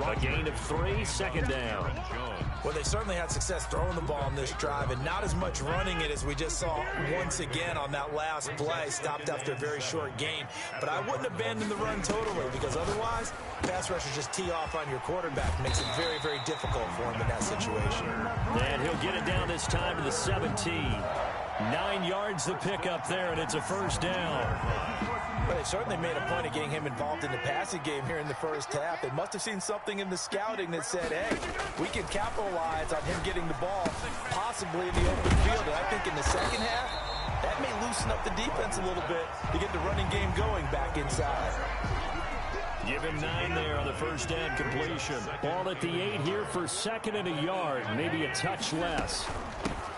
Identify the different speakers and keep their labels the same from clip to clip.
Speaker 1: A gain of 3, second down.
Speaker 2: Well, they certainly had success throwing the ball on this drive, and not as much running it as we just saw once again on that last play. Stopped after a very short gain. But I wouldn't abandon the run totally, because otherwise, pass rushers just tee off on your quarterback. Makes it very, very difficult for him in that situation.
Speaker 1: And he'll get it down this time to the 17. 9 yards the pickup there, and it's a first down.
Speaker 2: But they certainly made a point of getting him involved in the passing game here in the first half. They must have seen something in the scouting that said, hey, we can capitalize on him getting the ball possibly in the open field. And I think in the second half, that may loosen up the defense a little bit to get the running game going back inside.
Speaker 1: Give him 9 there on the first down completion. Ball at the 8 here for second and a yard, maybe a touch less.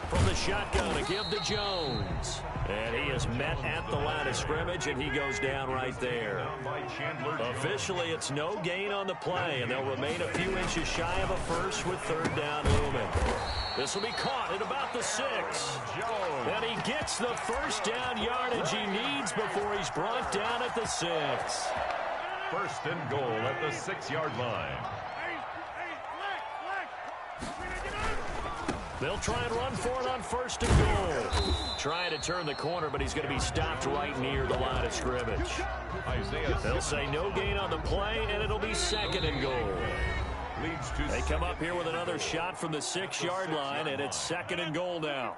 Speaker 1: From the shotgun, a give to Jones. And he is met at the line of scrimmage, and he goes down right there. Officially, it's no gain on the play, and they'll remain a few inches shy of a first with third down looming. This will be caught at about the 6. And he gets the first down yardage he needs before he's brought down at the 6.
Speaker 3: First and goal at the 6-yard line.
Speaker 1: They'll try and run for it on first and goal. Trying to turn the corner, but he's going to be stopped right near the line of scrimmage. They'll say no gain on the play, and it'll be second and goal. They come up here with another shot from the 6-yard line, and it's second and goal now.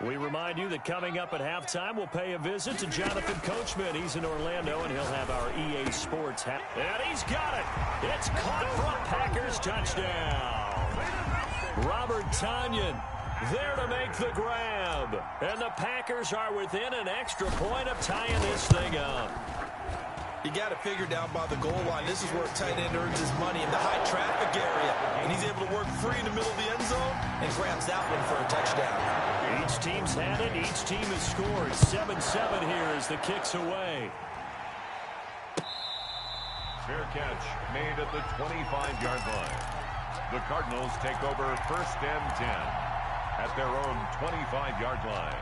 Speaker 1: We remind you that coming up at halftime, we'll pay a visit to Jonathan Coachman. He's in Orlando, and he'll have our EA Sports hat. And he's got it. It's caught for a Packers touchdown. Robert Tonyan there to make the grab. And the Packers are within an extra point of tying this thing up.
Speaker 2: You got to figure down by the goal line. This is where a tight end earns his money in the high traffic area. And he's able to work free in the middle of the end zone and grabs that one for a touchdown.
Speaker 1: Each team's had it. Each team has scored. 7-7 here as the kick's away.
Speaker 3: Fair catch made at the 25-yard line. The Cardinals take over first and 10 at their own 25-yard line.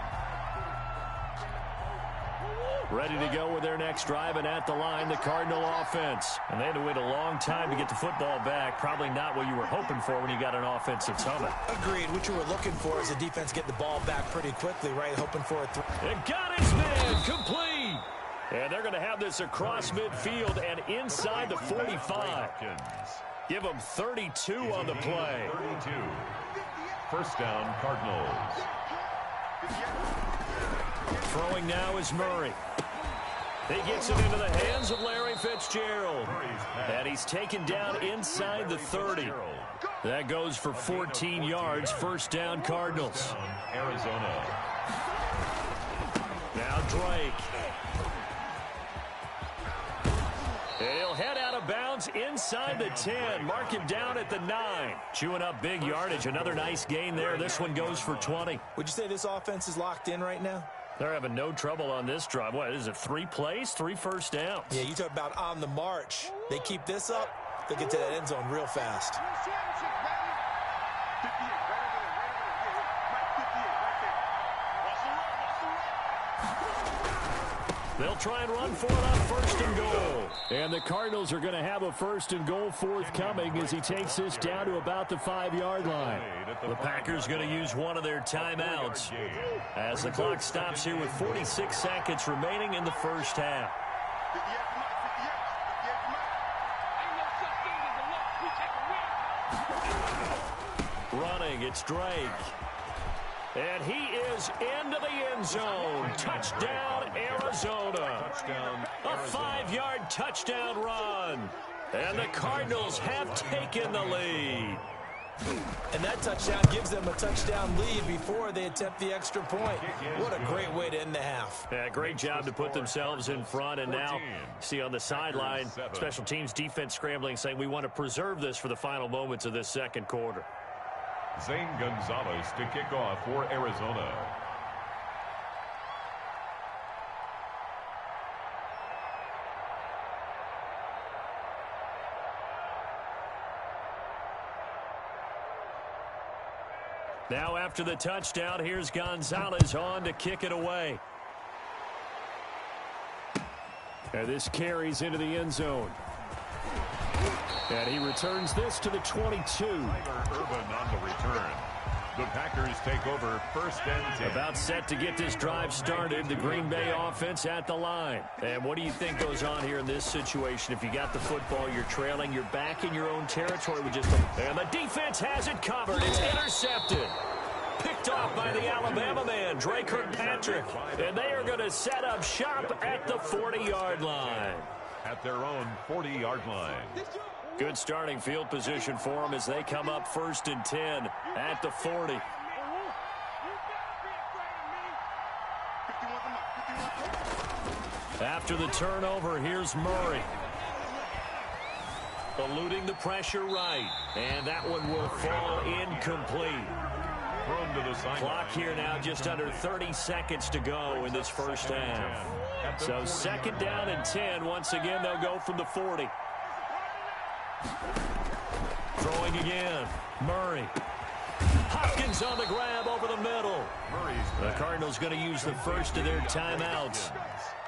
Speaker 1: Ready to go with their next drive, and at the line, the Cardinal offense. And they had to wait a long time to get the football back. Probably not what you were hoping for when you got an offensive summit.
Speaker 2: Agreed. What you were looking for is the defense get the ball back pretty quickly, right? Hoping for a
Speaker 1: It got his man complete. And they're going to have this across midfield and inside the 45. Give them 32 on the play.
Speaker 3: 32. First down, Cardinals.
Speaker 1: Throwing now is Murray. He gets it into the hands of Larry Fitzgerald. And he's taken down inside the 30. That goes for 14 yards. First down, Cardinals.
Speaker 3: Arizona.
Speaker 1: Now Drake. And he'll head out of bounds inside the 10. Mark him down at the 9. Chewing up big yardage. Another nice gain there. This one goes for 20.
Speaker 2: Would you say this offense is locked in right now?
Speaker 1: They're having no trouble on this drive. What is it, 3 plays, 3 first downs?
Speaker 2: Yeah, you talk about on the march. They keep this up, they'll get to that end zone real fast.
Speaker 1: They'll try and run for it on first and goal. And the Cardinals are going to have a first and goal forthcoming as he takes this down to about the 5-yard line. The Packers going to use one of their timeouts as the clock stops here with 46 seconds remaining in the first half. Running, it's Drake. And he is into the end zone. Touchdown, Arizona. A 5-yard touchdown run. And the Cardinals have taken the lead.
Speaker 2: And that touchdown gives them a touchdown lead before they attempt the extra point. What a great way to end the half.
Speaker 1: Yeah, great job to put themselves in front. And now, see on the sideline, special teams defense scrambling, saying we want to preserve this for the final moments of this second quarter.
Speaker 3: Zane Gonzalez to kick off for Arizona.
Speaker 1: Now after the touchdown, here's Gonzalez on to kick it away. And this carries into the end zone. And he returns this to the 22.
Speaker 3: Urban on the return. The Packers take over first and 10.
Speaker 1: About set to get this drive started. The Green Bay offense at the line. And what do you think goes on here in this situation? If you got the football, you're trailing, you're back in your own territory with just a... And the defense has it covered. It's intercepted. Picked off by the Alabama man, Dre Kirkpatrick. And they are going to set up shop at the 40-yard line.
Speaker 3: At their own 40-yard line.
Speaker 1: Good starting field position for them as they come up first and 10 at the 40. After the turnover, here's Murray. Eluding the pressure right. And that one will fall incomplete.
Speaker 3: Thrown to the side.
Speaker 1: Clock here now just under 30 seconds to go in this first half. So second down and 10. Once again, they'll go from the 40. Throwing again. Murray. Hopkins on the grab over the middle. The Cardinals going to use the first of their timeouts,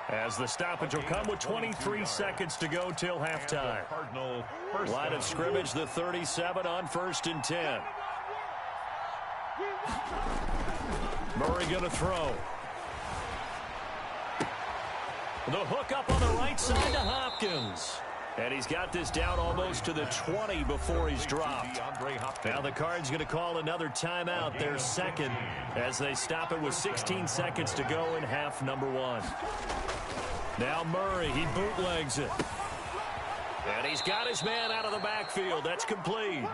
Speaker 1: as the stoppage will come with 23 seconds to go till halftime. Line of scrimmage, the 37 on first and 10. Murray going to throw. The hook up on the right side to Hopkins. And he's got this down almost to the 20 before he's dropped. Now the Cards going to call another timeout, their second, as they stop it with 16 seconds to go in half number one. Now Murray, he bootlegs it. And he's got his man out of the backfield. That's complete.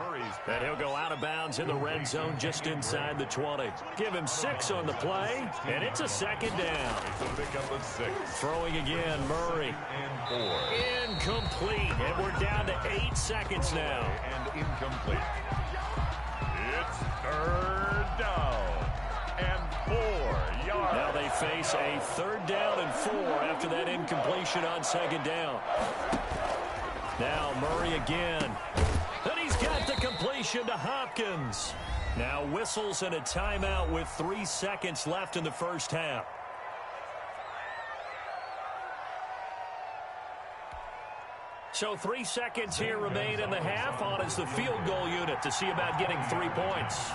Speaker 1: And he'll go out of bounds in the red zone just inside the 20. Give him 6 on the play, and it's a second down. Throwing again, Murray. Incomplete. And we're down to 8 seconds now.
Speaker 3: And incomplete. It's third down and 4 yards.
Speaker 1: Now they face a third down and 4 after that incompletion on second down. Now Murray again. And he's got the completion to Hopkins. Now whistles and a timeout with 3 seconds left in the first half. So 3 seconds here remain in the half. On is the field goal unit to see about getting 3 points.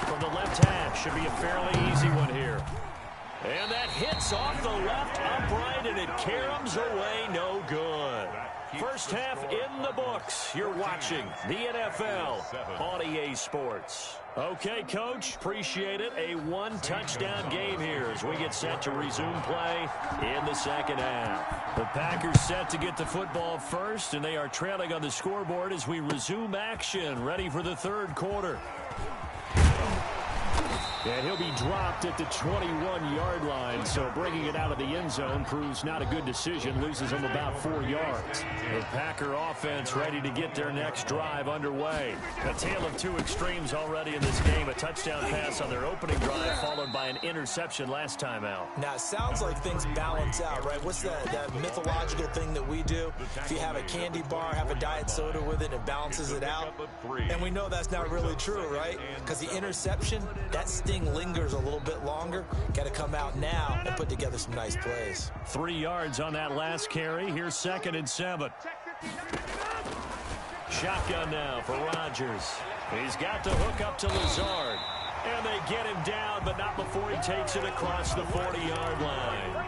Speaker 1: From the left half, should be a fairly easy one here. And that hits off the left upright, and it caroms away no good. First half in the books. You're watching the NFL on EA Sports. Okay, Coach, appreciate it. A 1-touchdown game here as we get set to resume play in the second half. The Packers set to get the football first, and they are trailing on the scoreboard as we resume action, ready for the third quarter. And he'll be dropped at the 21-yard line, so bringing it out of the end zone proves not a good decision, loses him about 4 yards. The Packer offense ready to get their next drive underway. A tale of two extremes already in this game. A touchdown pass on their opening drive, followed by an interception last time out.
Speaker 2: Now, it sounds like things balance out, right? What's that mythological thing that we do? If you have a candy bar, have a diet soda with it, it balances it out. And we know that's not really true, right? Because the interception, that sting lingers a little bit longer. Got to come out now and put together some nice plays.
Speaker 1: 3 yards on that last carry. Here's 2nd and 7. Shotgun now for Rodgers. He's got to hook up to Lazard. And they get him down, but not before he takes it across the 40-yard line.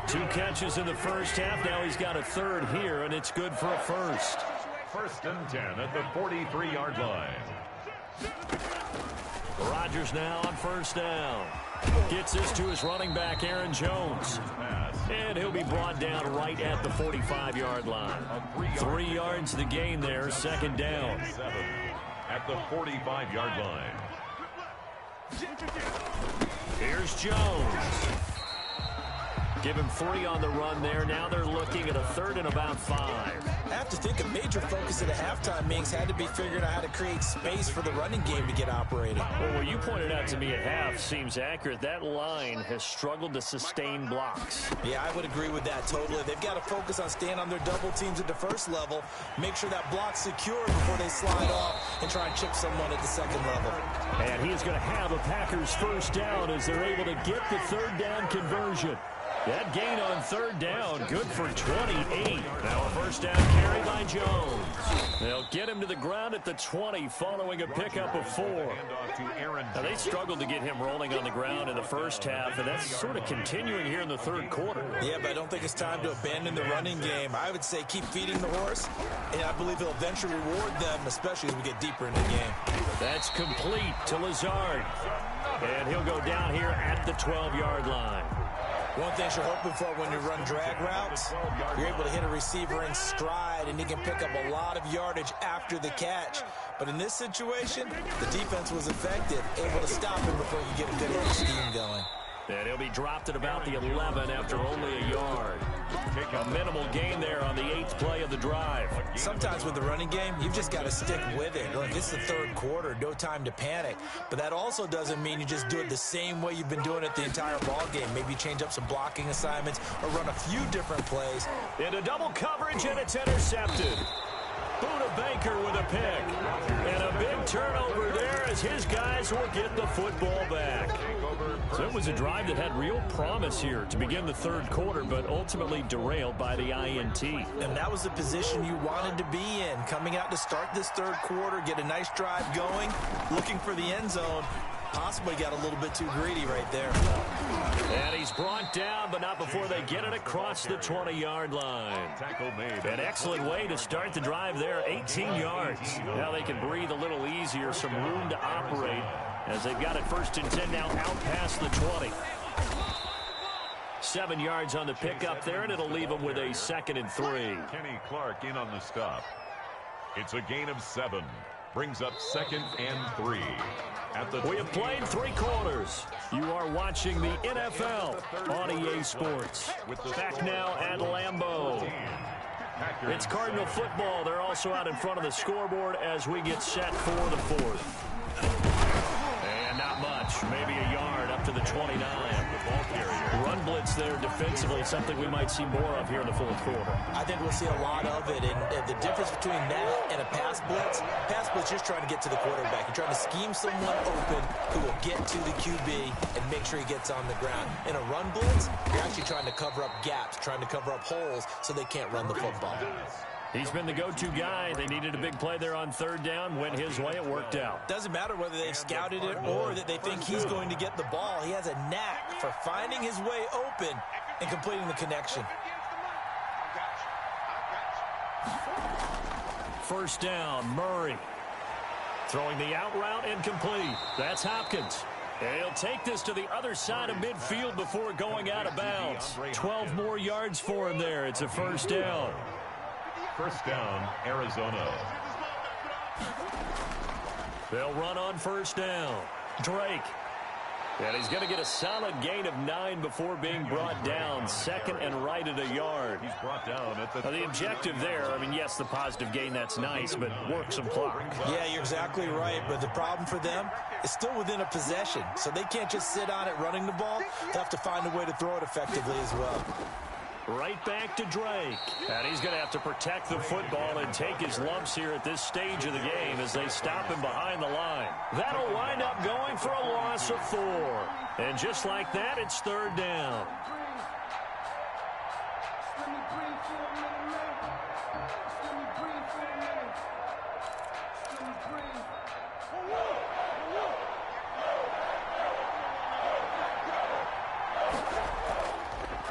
Speaker 1: 2 catches in the first half. Now he's got a third here, and it's good for a first.
Speaker 3: First and 10 at the 43-yard line.
Speaker 1: Rodgers now on first down. Gets this to his running back, Aaron Jones. And he'll be brought down right at the 45-yard line. 3 yards the gain there, second down.
Speaker 3: At the 45-yard line.
Speaker 1: Here's Jones. Give him 3 on the run there. Now they're looking at a third and about 5.
Speaker 2: I have to think a major focus at the halftime meetings had to be figuring out how to create space for the running game to get operating.
Speaker 1: Well, what you pointed out to me at half seems accurate. That line has struggled to sustain blocks.
Speaker 2: Yeah, I would agree with that totally. They've got to focus on staying on their double teams at the first level, make sure that block's secure before they slide off and try and chip someone at the second level.
Speaker 1: And he is going to have a Packers first down as they're able to get the third down conversion. That gain on third down, good for 28. Now a first down carry by Jones. They'll get him to the ground at the 20 following a pickup of 4. Now they struggled to get him rolling on the ground in the first half, and that's sort of continuing here in the third quarter.
Speaker 2: Yeah, but I don't think it's time to abandon the running game. I would say keep feeding the horse, and I believe he'll eventually reward them, especially as we get deeper into the game.
Speaker 1: That's complete to Lazard. And he'll go down here at the 12-yard line.
Speaker 2: One thing you're hoping for when you run drag routes, you're able to hit a receiver in stride, and he can pick up a lot of yardage after the catch. But in this situation, the defense was effective, able to stop him before you get a bit of a scheme going.
Speaker 1: And he'll be dropped at about the 11 after only a yard. A minimal gain there on the 8th play of the drive.
Speaker 2: Sometimes with the running game, you've just got to stick with it. Look, it's the third quarter, no time to panic. But that also doesn't mean you just do it the same way you've been doing it the entire ball game. Maybe change up some blocking assignments or run a few different plays.
Speaker 1: Into double coverage, and it's intercepted. Buda Baker with a pick. And a big turnover there as his guys will get the football back. So it was a drive that had real promise here to begin the third quarter, but ultimately derailed by the INT.
Speaker 2: And that was the position you wanted to be in. Coming out to start this third quarter, get a nice drive going, looking for the end zone. Possibly got a little bit too greedy right there.
Speaker 1: And he's brought down, but not before they get it across the 20-yard line. An excellent way to start the drive there, 18 yards. Now they can breathe a little easier, some room to operate as they've got it first and 10 now out past the 20. 7 yards on the pickup there, and it'll leave them with a 2nd and 3.
Speaker 3: Kenny Clark in on the stop. It's a gain of 7. Brings up 2nd and 3.
Speaker 1: We have played 3 quarters. You are watching the NFL on EA Sports. Back now at Lambeau. It's Cardinal football. They're also out in front of the scoreboard as we get set for the 4th. And not much. Maybe a yard up to the 29. Run blitz there defensively, something we might see more of here in the fourth quarter.
Speaker 2: I think we'll see a lot of it, and the difference between that and a pass blitz just trying to get to the quarterback. You're trying to scheme someone open who will get to the QB and make sure he gets on the ground. In a run blitz, you're actually trying to cover up gaps, trying to cover up holes so they can't run the football.
Speaker 1: He's been the go-to guy. They needed a big play there on third down. Went his way. It worked out.
Speaker 2: Doesn't matter whether they've scouted it or that they think he's going to get the ball. He has a knack for finding his way open and completing the connection.
Speaker 1: First down, Murray. Throwing the out route incomplete. That's Hopkins. He'll take this to the other side of midfield before going out of bounds. 12 more yards for him there. It's a first down.
Speaker 3: First down, Arizona.
Speaker 1: They'll run on first down. Drake. And he's going to get a solid gain of 9 before being brought down. 2nd and right at a yard.
Speaker 3: He's brought down at
Speaker 1: the objective there, I mean, yes, the positive gain, that's nice, but work some clock.
Speaker 2: Yeah, you're exactly right, but the problem for them is still within a possession, so they can't just sit on it running the ball. They have to find a way to throw it effectively as well.
Speaker 1: Right back to Drake. And he's going to have to protect the football and take his lumps here at this stage of the game as they stop him behind the line. That'll wind up going for a loss of 4. And just like that, it's third down.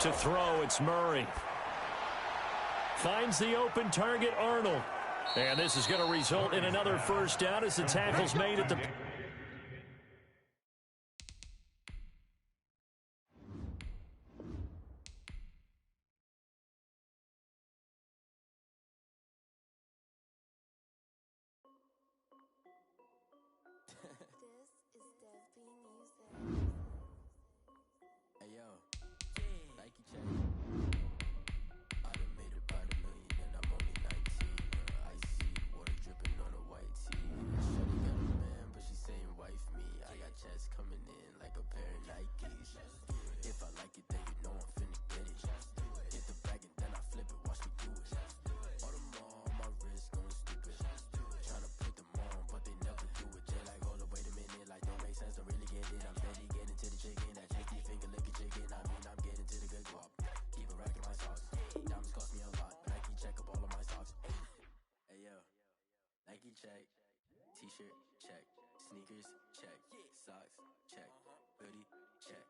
Speaker 1: To throw, it's Murray. Finds the open target, Arnold. And this is going to result in another first down as the tackle's made at the...
Speaker 4: check. T-shirt, check. Sneakers, check. Socks, check. Hoodie, check.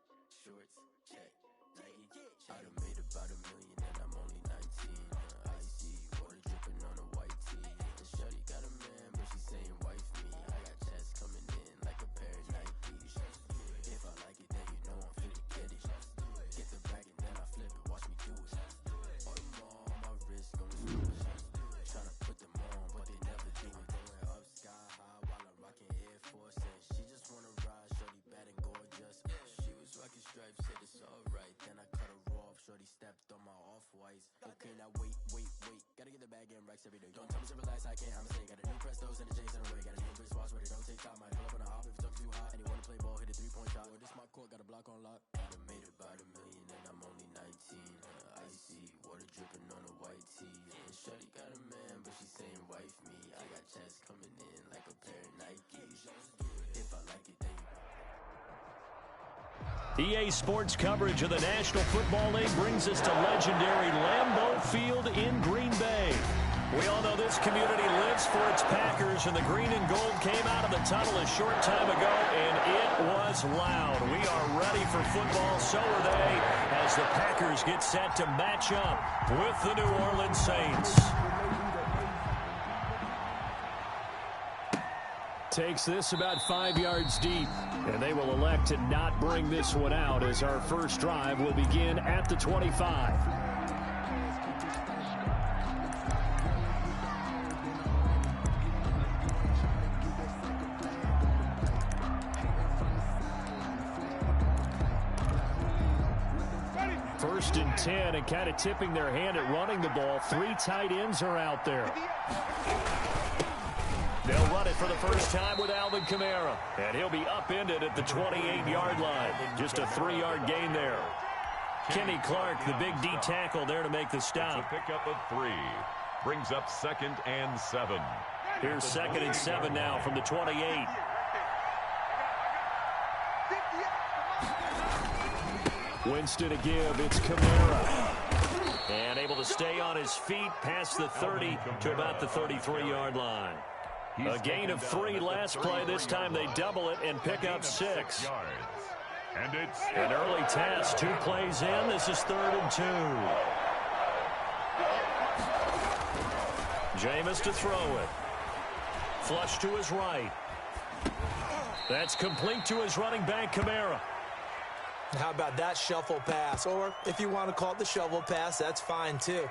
Speaker 4: Shorts, check. Nike, I done made about $1 million and I'm only 19. Icy, water dripping on a white tee. And shorty got a man, but she saying wife me. I got chats coming in like a pair of Nikes. If I like it, then you know I'm finna get it. Get the bag and then I flip it, watch me do it. On my wrist, gon' do it. Tryna put them on, but they never do it. Going up sky high while I'm rocking Air Forces. She just wanna ride, shorty bad and gorgeous. She was rocking stripes, said it's alright. Then I cut her off, shorty stepped on my off-whites. Okay, now wait. Gotta get the bag and racks every day. Don't tell me to relax, I can't, I'm saying. Got a new Prestos and the J's in the way. Got a new wristwatch, but it don't take time. I pull up on a hop if it's too hot. And you wanna play ball, hit a 3-point shot. Or this my court, got a block on lock. I done made about $1 million and I'm only 19. Icy, water dripping on a white tee. And shorty got a man, but she saying wife me. I got chats coming in like a pair of Nikes. If I like it, then
Speaker 1: EA Sports coverage of the National Football League brings us to legendary Lambeau Field in Green Bay. We all know this community lives for its Packers, and the green and gold came out of the tunnel a short time ago, and it was loud. We are ready for football, so are they, as the Packers get set to match up with the New Orleans Saints. Takes this about 5 yards deep, and they will elect to not bring this one out as our first drive will begin at the 25. First and 10, and kind of tipping their hand at running the ball. 3 tight ends are out there. They'll run it for the first time with Alvin Kamara, and he'll be upended at the 28-yard line. Just a 3-yard gain there. Kenny Clark, the big D tackle there to make the stop.
Speaker 3: It's a pickup of 3. Brings up 2nd and 7.
Speaker 1: Here's 2nd and 7 now from the 28. Winston to give. It's Kamara. And able to stay on his feet past the 30 to about the 33-yard line. A gain of 3 last play. This time they double it and pick up 6.
Speaker 3: And it's
Speaker 1: an early test. 2 plays in. This is 3rd and 2. Jameis to throw it. Flush to his right. That's complete to his running back, Kamara.
Speaker 2: How about that shuffle pass? Or if you want to call it the shovel pass, that's fine too.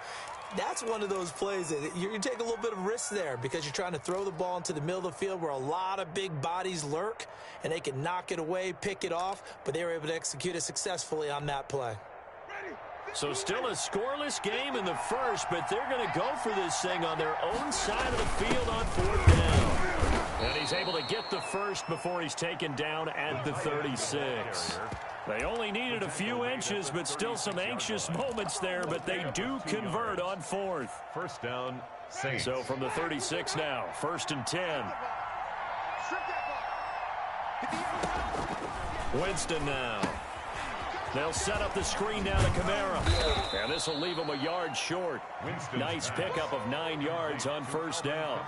Speaker 2: That's one of those plays that you take a little bit of risk there because you're trying to throw the ball into the middle of the field where a lot of big bodies lurk, and they can knock it away, pick it off, but they were able to execute it successfully on that play.
Speaker 1: So still a scoreless game in the first, but they're going to go for this thing on their own side of the field on 4th down. And he's able to get the first before he's taken down at the 36. They only needed a few inches, but still some anxious moments there, but they do convert on 4th.
Speaker 3: First down, Saints.
Speaker 1: So from the 36 now, 1st and 10. Winston now. They'll set up the screen down to Kamara. And this will leave him a yard short. Nice pickup of 9 yards on 1st down.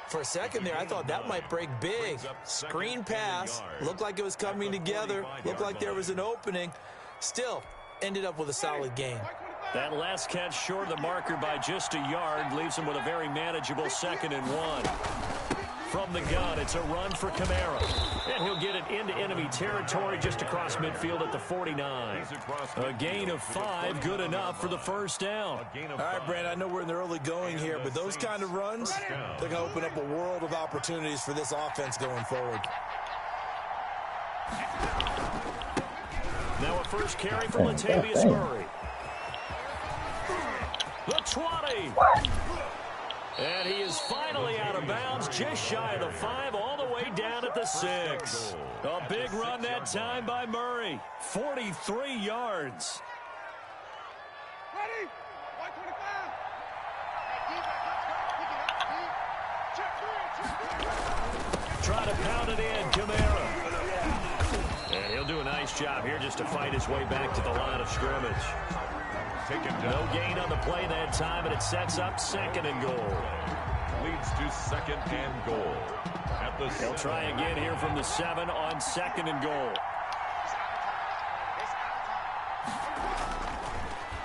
Speaker 2: For a second there, I thought that might break big. Screen pass. Looked like it was coming together. Looked like there was an opening. Still, ended up with a solid gain.
Speaker 1: That last catch short of the marker by just a yard leaves him with a very manageable 2nd and 1. From the gun, it's a run for Kamara. And he'll get it into enemy territory just across midfield at the 49. A gain of 5, good enough for the first down.
Speaker 2: All right, Brandon, I know we're in the early going here, but those kind of runs, they're going to open up a world of opportunities for this offense going forward.
Speaker 1: Now a first carry for Latavius Murray. The 20. And he is finally out of bounds, just shy of the 5, all the way down at the 6. A big run that time by Murray. 43 yards.
Speaker 5: Ready? 125.
Speaker 1: Try to pound it in, Kamara. And he'll do a nice job here just to fight his way back to the line of scrimmage. No gain on the play that time, and it sets up 2nd and goal.
Speaker 3: Leads to 2nd second and goal. At the
Speaker 1: They'll try again here from the 7 on 2nd and goal.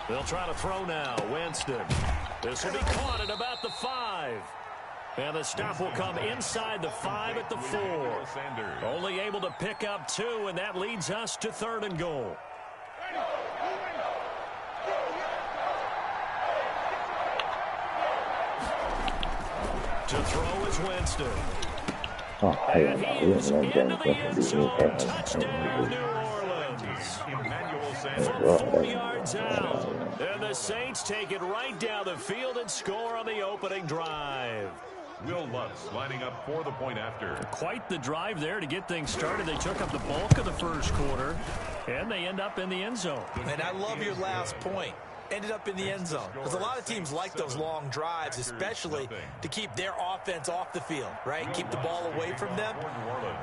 Speaker 1: They'll try to throw now. Winston. This will be caught at about the 5. And the stop will come inside the 5 at the 4. Only able to pick up 2, and that leads us to 3rd and goal. To throw is Winston. And he is into the end zone. Touchdown, New Orleans. From 4 yards out. And the Saints take it right down the field and score on the opening drive.
Speaker 3: Will Lutz lining up for the point after.
Speaker 1: Quite the drive there to get things started. They took up the bulk of the first quarter, and they end up in the end zone.
Speaker 2: And I love your last point. Ended up in the end zone. Because a lot of teams like those long drives, especially to keep their offense off the field, right? Keep the ball away from them.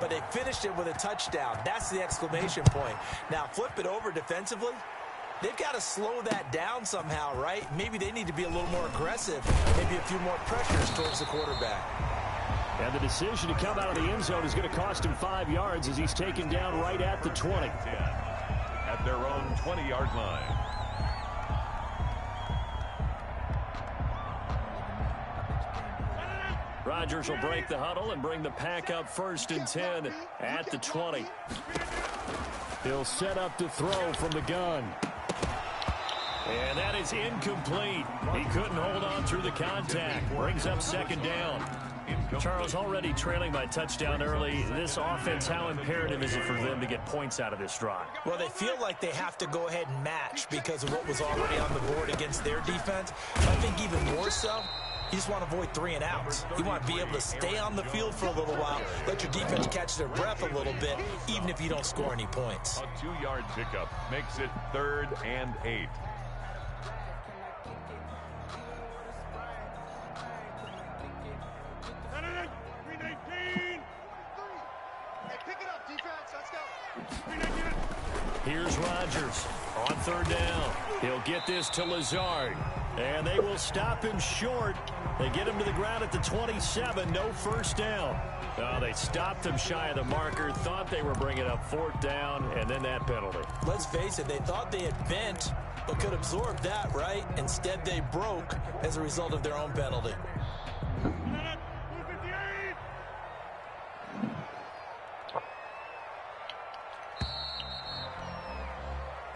Speaker 2: But they finished it with a touchdown. That's the exclamation point. Now, flip it over defensively. They've got to slow that down somehow, right? Maybe they need to be a little more aggressive. Maybe a few more pressures towards the quarterback.
Speaker 1: And the decision to come out of the end zone is going to cost him 5 yards as he's taken down right at the 20.
Speaker 3: At their own 20-yard line.
Speaker 1: Rodgers will break the huddle and bring the pack up 1st and 10 at the 20. He'll set up to throw from the gun. And that is incomplete. He couldn't hold on through the contact. Brings up 2nd down. Charles, already trailing by touchdown early. This offense, how imperative is it for them to get points out of this drive?
Speaker 2: Well, they feel like they have to go ahead and match because of what was already on the board against their defense. I think even more so, you just want to avoid 3 and outs. You want to be able to stay on the field for a little while, let your defense catch their breath a little bit, even if you don't score any points.
Speaker 3: A 2-yard pickup makes it 3rd and 8.
Speaker 1: Here's Rodgers on 3rd down. He'll get this to Lazard. And they will stop him short. They get him to the ground at the 27. No 1st down. Oh, they stopped him shy of the marker. Thought they were bringing up 4th down. And then that penalty.
Speaker 2: Let's face it, they thought they had bent, but could absorb that, right? Instead, they broke as a result of their own penalty.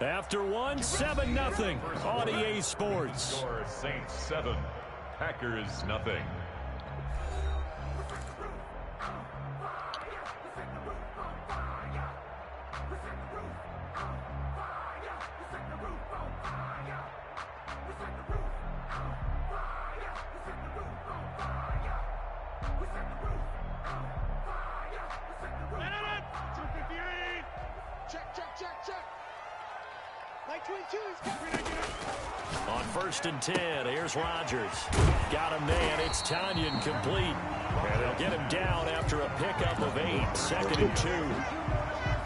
Speaker 1: After 1, 7-0 on EA Sports.
Speaker 3: Score Saints 7, Packers nothing.
Speaker 1: On 1st and 10, here's Rodgers. Got him man. It's Tanyan complete. And they'll get him down after a pickup of 8. 2nd and 2.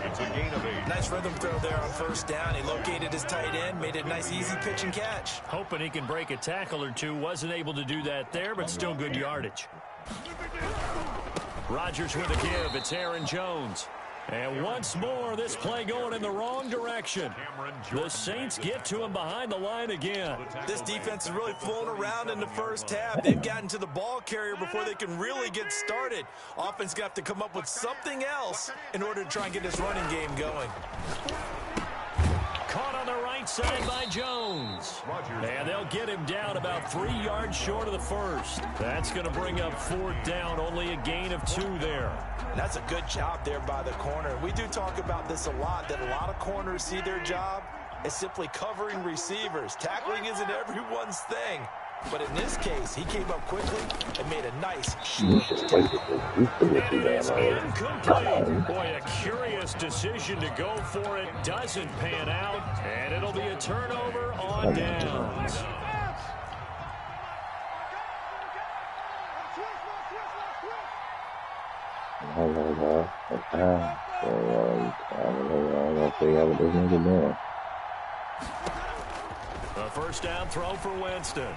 Speaker 3: It's a gain of 8.
Speaker 2: Nice rhythm throw there on 1st down. He located his tight end, made it a nice easy pitch and catch.
Speaker 1: Hoping he can break a tackle or two. Wasn't able to do that there, but still good yardage. Rodgers with a give. It's Aaron Jones. And once more, this play going in the wrong direction. The Saints get to him behind the line again.
Speaker 2: This defense is really flown around in the 1st half. They've gotten to the ball carrier before they can really get started. Offense got to come up with something else in order to try and get this running game going.
Speaker 1: Caught on the right side by Jones. And they'll get him down about 3 yards short of the 1st. That's going to bring up 4th down. Only a gain of 2 there.
Speaker 2: That's a good job there by the corner. We do talk about this a lot, that a lot of corners see their job as simply covering receivers. Tackling isn't everyone's thing. But in this case, he came up quickly and made a nice short tackle.
Speaker 1: And it is incomplete. Boy, a curious decision to go for it. Doesn't pan out. And it'll be a turnover on downs. A 1st down throw for Winston.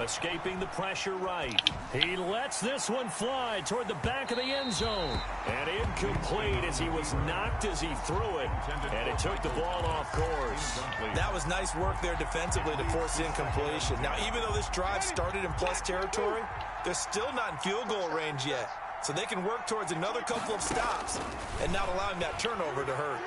Speaker 1: Escaping the pressure right. He lets this one fly toward the back of the end zone. And incomplete as he was knocked as he threw it. And it took the ball off course.
Speaker 2: That was nice work there defensively to force incompletion. Now, even though this drive started in plus territory, they're still not in field goal range yet. So they can work towards another couple of stops and not allowing that turnover to hurt.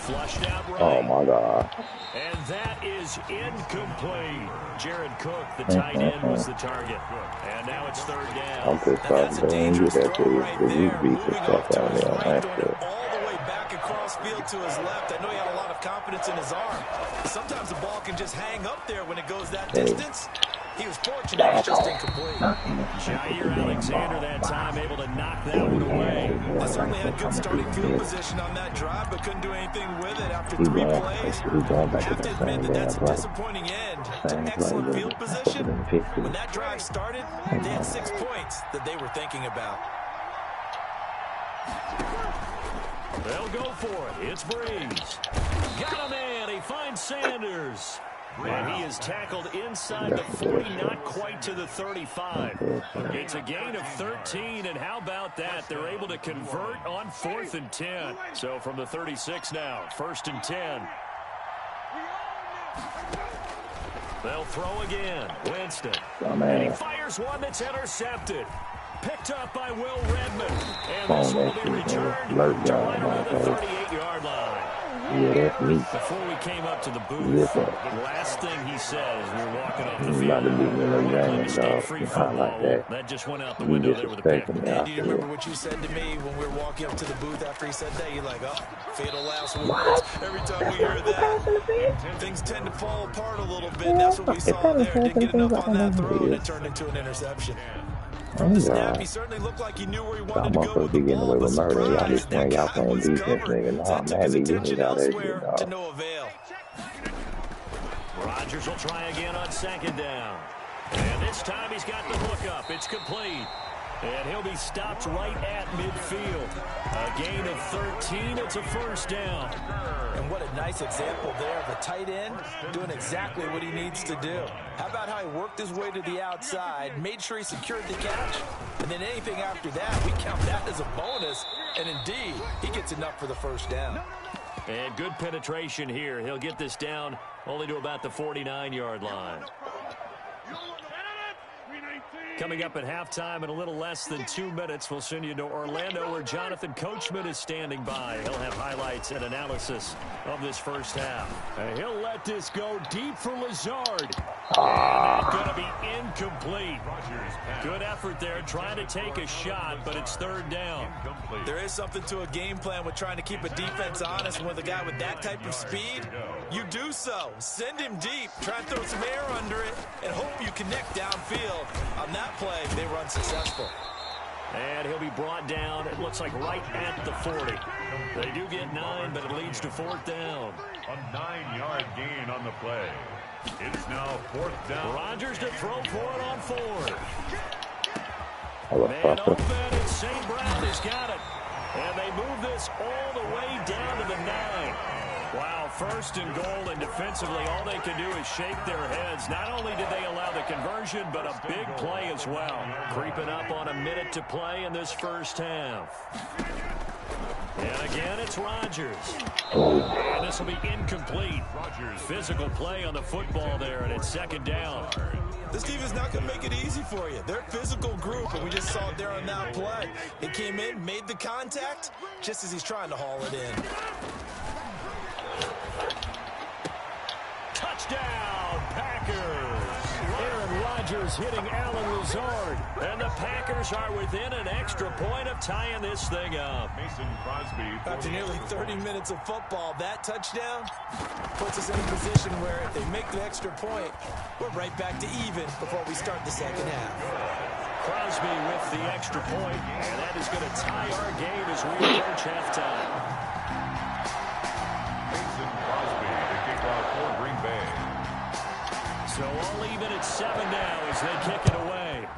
Speaker 1: Flushed out right.
Speaker 5: Oh, my God.
Speaker 1: And that is incomplete. Jared Cook, the tight end, was the target. And now it's third down.
Speaker 5: I'm pissed off that they didn't get that to you. Because you beat the stuff out of me on that shit.
Speaker 2: All the way back across field to his left. I know he had a lot of confidence in his arm. Sometimes the ball can just hang up there when it goes that distance. He was fortunate, it was just incomplete.
Speaker 1: Jair Alexander that time able to knock that one away.
Speaker 2: They certainly had good starting field position on that drive, but couldn't do anything with it after 3 plays. I have to admit that that's a disappointing end to excellent field position. When that drive started, they had 6 points that they were thinking about.
Speaker 1: They'll go for it. It's Breeze. Got a man. He finds Sanders. And he is tackled inside the 40, not quite to the 35. It's a gain of 13, and how about that? They're able to convert on 4th and 10. So from the 36 now, 1st and 10. They'll throw again. Winston. And he fires one that's intercepted. Picked up by Will Redmond. And this will be returned to right around the 38-yard line.
Speaker 5: Yeah, that's me.
Speaker 1: Before we came up to the booth, the last thing he said as we were walking off the field, free football. That just went out the window there with a pick.
Speaker 2: And do you remember what you said to me when we were walking up to the booth after he said that? You're like, oh, fatal last words. Every time we hear that, things tend to fall apart a little bit. And that's what we saw there. Didn't get enough on that throw, and it turned into an interception. From the snap, he certainly looked like he knew where he wanted to go with the ball, but surprise, that guy was covered. That took his attention elsewhere to no avail.
Speaker 1: Rodgers will try again on 2nd down. And this time he's got the hook up. It's complete. And he'll be stopped right at midfield. A gain of 13. It's a 1st down.
Speaker 2: And what a nice example there of a tight end doing exactly what he needs to do. How about how he worked his way to the outside, made sure he secured the catch, and then anything after that, we count that as a bonus. And indeed, he gets enough for the 1st down.
Speaker 1: And good penetration here. He'll get this down only to about the 49-yard line. Coming up at halftime in a little less than 2 minutes, we'll send you to Orlando where Jonathan Coachman is standing by. He'll have highlights and analysis of this 1st half. And he'll let this go deep for Lazard. And it's going to be incomplete. Good effort there trying to take a shot, but it's 3rd down.
Speaker 2: There is something to a game plan with trying to keep a defense honest. With a guy with that type of speed, you do so. Send him deep. Try and throw some air under it and hope you connect downfield. On that play, they were unsuccessful.
Speaker 1: And he'll be brought down, it looks like right at the 40. They do get 9, but it leads to 4th down.
Speaker 3: A 9-yard gain on the play. It's now 4th down.
Speaker 1: Rodgers to throw for it on 4th.
Speaker 5: Man
Speaker 1: open, and St. Brown has got it. And they move this all the way down to the 9. Wow, 1st and goal, and defensively all they can do is shake their heads. Not only did they allow the conversion, but a big play as well. Creeping up on a minute to play in this 1st half. And again, it's Rodgers. And this will be incomplete. Physical play on the football there, and it's 2nd down.
Speaker 2: This team is not going to make it easy for you. They're a physical group, and we just saw it there on that play. He came in, made the contact, just as he's trying to haul it in.
Speaker 1: Touchdown, Packers. Aaron Rodgers hitting Alan Lazard. And the Packers are within an extra point of tying this thing up.
Speaker 3: Mason Crosby.
Speaker 2: After nearly 30 minutes of football, that touchdown puts us in a position where if they make the extra point, we're right back to even before we start the 2nd half.
Speaker 1: Crosby with the extra point, and that is going to tie our game as we approach halftime.
Speaker 3: Mason Crosby to kick off for Green Bay.
Speaker 1: So all even at 7 now as they kick it away.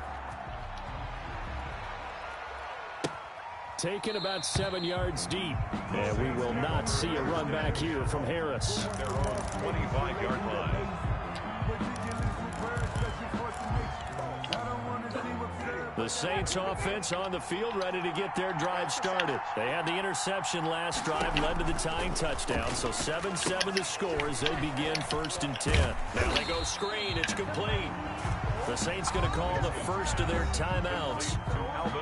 Speaker 1: Taken about 7 yards deep, and we will not see a run back here from Harris.
Speaker 3: Their own 25-yard line.
Speaker 1: The Saints offense on the field, ready to get their drive started. They had the interception last drive, led to the tying touchdown, so 7-7 the score as they begin 1st and 10. Now they go screen. It's complete. The Saints going to call the first of their timeouts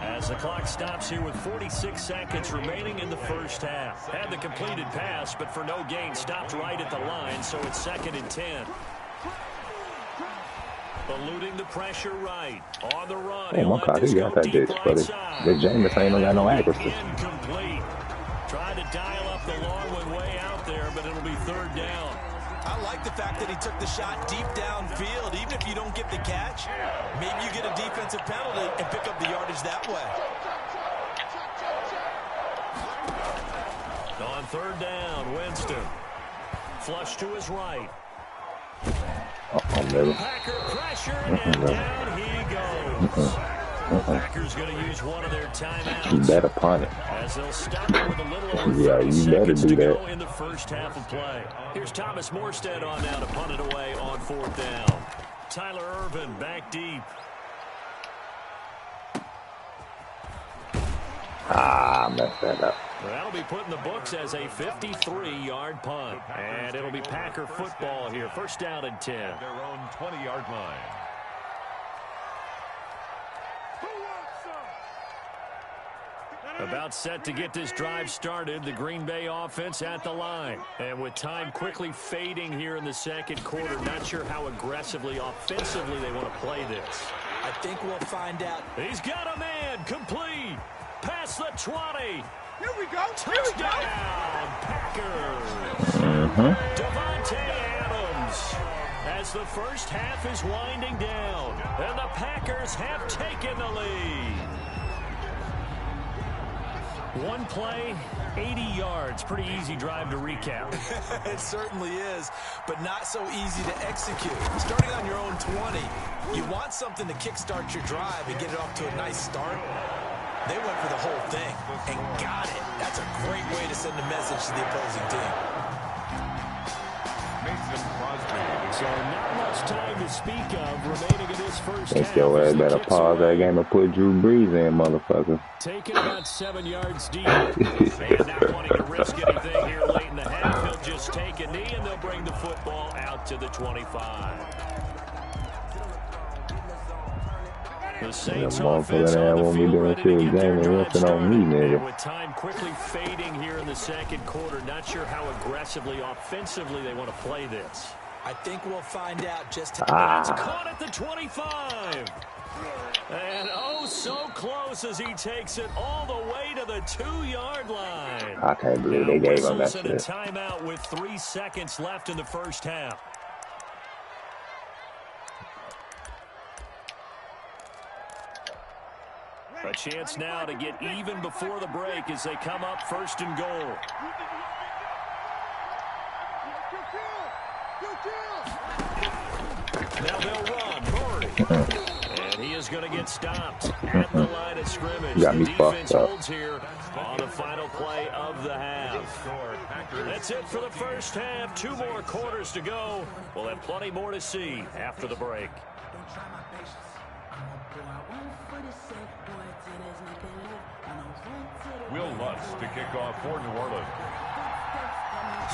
Speaker 1: as the clock stops here with 46 seconds remaining in the first half. Had the completed pass, but for no gain, stopped right at the line, so it's 2nd and 10. Eluding the pressure right. On the run.
Speaker 5: Oh, my God, he got that bitch, buddy. The Jameis ain't got no accuracy.
Speaker 1: Incomplete. Tried to dial up the long one way out there, but it'll be 3rd down.
Speaker 2: I like the fact that he took the shot deep downfield. Even if you don't get the catch, maybe you get a defensive penalty and pick up the yardage that way.
Speaker 1: On 3rd down, Winston. Flush to his right. Packer pressure, and down he goes. Packers going to use one of their timeouts.
Speaker 5: You better punt it.
Speaker 1: As they'll stop it with a little over 30
Speaker 5: you better
Speaker 1: seconds
Speaker 5: do
Speaker 1: to
Speaker 5: that.
Speaker 1: go in the first half of play. Here's Thomas Morstead on now to punt it away on 4th down. Tyler Irvin back deep.
Speaker 5: Messed that up.
Speaker 1: That'll be put in the books as a 53-yard punt. And it'll be Packer football here. 1st down and 10.
Speaker 3: Their own 20-yard line.
Speaker 1: About set to get this drive started, the Green Bay offense at the line. And with time quickly fading here in the 2nd quarter, not sure how aggressively, offensively they want to play this.
Speaker 2: I think we'll find out.
Speaker 1: He's got a man, complete. Past the 20.
Speaker 6: Here we go.
Speaker 1: Touchdown, Packers. Devontae Adams. As the first half is winding down, and the Packers have taken the lead. One play, 80 yards. Pretty easy drive to recap.
Speaker 2: It certainly is, but not so easy to execute. Starting on your own 20, you want something to kickstart your drive and get it off to a nice start. They went for the whole thing and got it. That's a great way to send a message to the opposing team.
Speaker 1: So not much time to speak of remaining in this first half.
Speaker 5: Your ass better pause that game and put Drew Brees in, motherfucker.
Speaker 1: Taking about 7 yards deep. And not wanting to risk anything here late in the half. He'll just take a knee and they'll bring the football out to the 25. The Saints offense on the field ready to get their drive started. With time quickly fading here in the 2nd quarter, not sure how aggressively, offensively they want to play this.
Speaker 2: I think we'll find out just how.
Speaker 1: It's caught at the 25. And oh, so close as he takes it all the way to the 2-yard line.
Speaker 5: I can't believe they gave him that
Speaker 1: shit. A timeout with 3 seconds left in the first half. A chance now to get even before the break as they come up 1st and goal. Now they'll run. Murray. And he is going to get stopped at the line of scrimmage.
Speaker 5: Got me
Speaker 1: the defense holds here on the final play of the half. That's it for the first half. 2 more quarters to go. We'll have plenty more to see after the break.
Speaker 3: Will Lutz to kick off for New Orleans.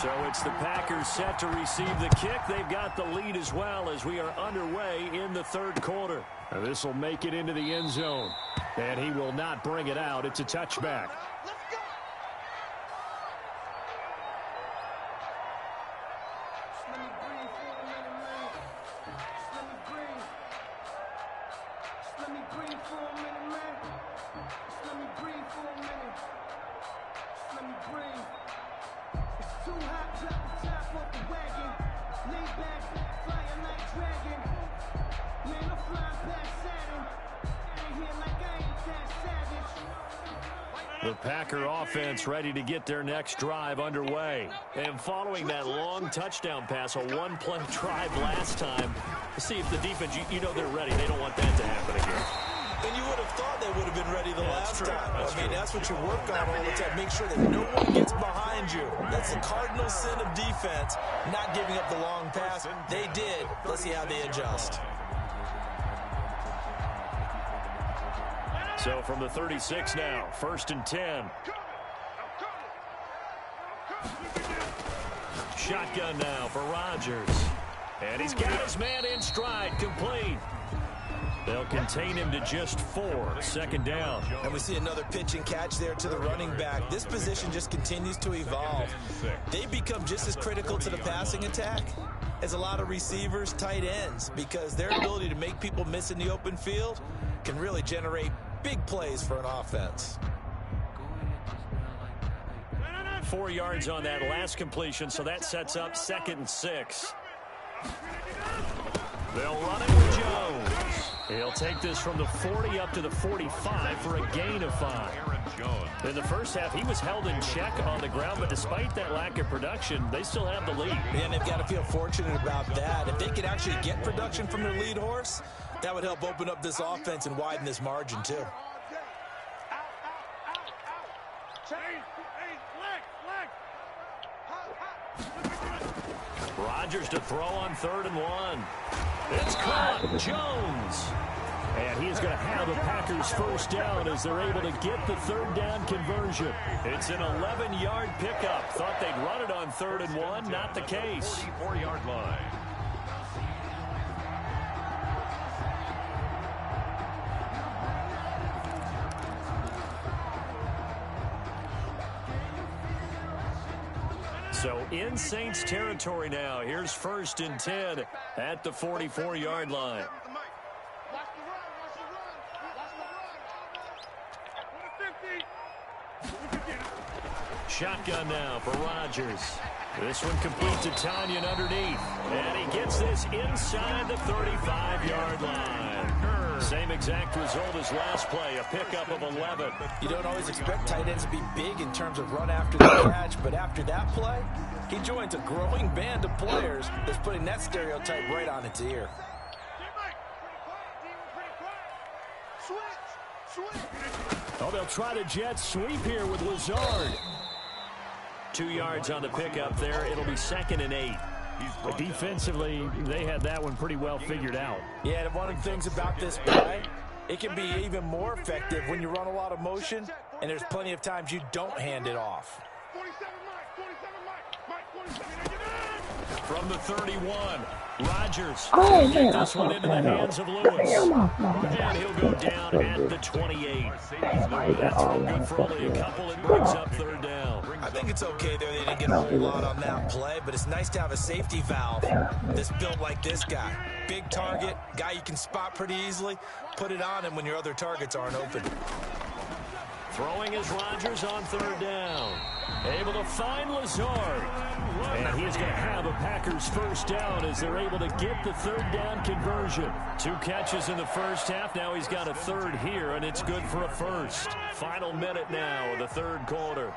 Speaker 1: So it's the Packers set to receive the kick. They've got the lead as well as we are underway in the 3rd quarter. This will make it into the end zone. And he will not bring it out. It's a touchback. The Packer offense ready to get their next drive underway. And following that long touchdown pass, a 1-play drive last time, to see if the defense, you know they're ready. They don't want that to happen again.
Speaker 2: And you would have thought they would have been ready the last time. That's what you work on all the time. Make sure that no one gets behind you. That's the cardinal sin of defense, not giving up the long pass. They did. Let's see how they adjust.
Speaker 1: So from the 36 now, 1st and 10. Shotgun now for Rodgers. And he's got his man in stride, complete. They'll contain him to just 4, 2nd down.
Speaker 2: And we see another pitch and catch there to the running back. This position just continues to evolve. They become just as critical to the passing attack as a lot of receivers, tight ends, because their ability to make people miss in the open field can really generate big plays for an offense.
Speaker 1: 4 yards on that last completion, so that sets up 2nd and 6. They'll run it with Jones. He'll take this from the 40 up to the 45 for a gain of 5. In the first half, he was held in check on the ground, but despite that lack of production, they still have the lead.
Speaker 2: And they've got to feel fortunate about that. If they could actually get production from their lead horse, that would help open up this offense and widen this margin too.
Speaker 1: Rodgers to throw on 3rd and 1. It's caught. Jones. And he is going to have a Packers 1st down as they're able to get the 3rd down conversion. It's an 11-yard pickup. Thought they'd run it on 3rd and 1. Not the case.
Speaker 3: 44-yard line.
Speaker 1: So in Saints territory now. Here's 1st and 10 at the 44-yard line. Shotgun now for Rodgers. This one complete to Tanyan underneath. And he gets this inside the 35-yard line. Same exact result as last play, a pickup of 11.
Speaker 2: You don't always expect tight ends to be big in terms of run after the catch, but after that play, he joins a growing band of players that's putting that stereotype right on its ear.
Speaker 1: Oh, they'll try the jet sweep here with Lazard. 2 yards on the pickup there. It'll be 2nd and 8. But defensively, they had that one pretty well figured out.
Speaker 2: Yeah, and one of the things about this play, it can be even more effective when you run a lot of motion, and there's plenty of times you don't hand it off.
Speaker 1: From the 31, Rodgers. Oh, man, this one into the hands of Lewis. And he'll go down at the 28. That's good for only a couple. It brings up 3rd down.
Speaker 2: I think it's okay there. They didn't get a whole lot on that play, but it's nice to have a safety valve that's built like this guy. Big target, guy you can spot pretty easily. Put it on him when your other targets aren't open.
Speaker 1: Throwing is Rodgers on 3rd down. Able to find Lazard. And he's going to have a Packers 1st down as they're able to get the 3rd down conversion. 2 catches in the first half. Now he's got a 3rd here, and it's good for a 1st. Final minute now of the 3rd quarter.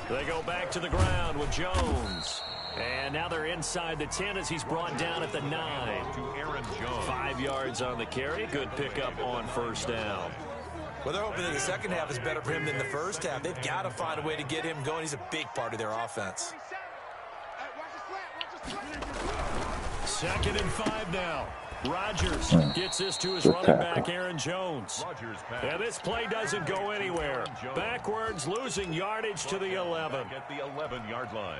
Speaker 1: They go back to the ground with Jones. And now they're inside the 10 as he's brought down at the 9. 5 yards on the carry. Good pickup on 1st down.
Speaker 2: Well, they're hoping that the second half is better for him than the first half. They've got to find a way to get him going. He's a big part of their offense.
Speaker 1: 2nd and 5 now. Rodgers gets this to his running back, Aaron Jones. And this play doesn't go anywhere. Backwards, losing yardage to the 11.
Speaker 3: At the 11-yard line.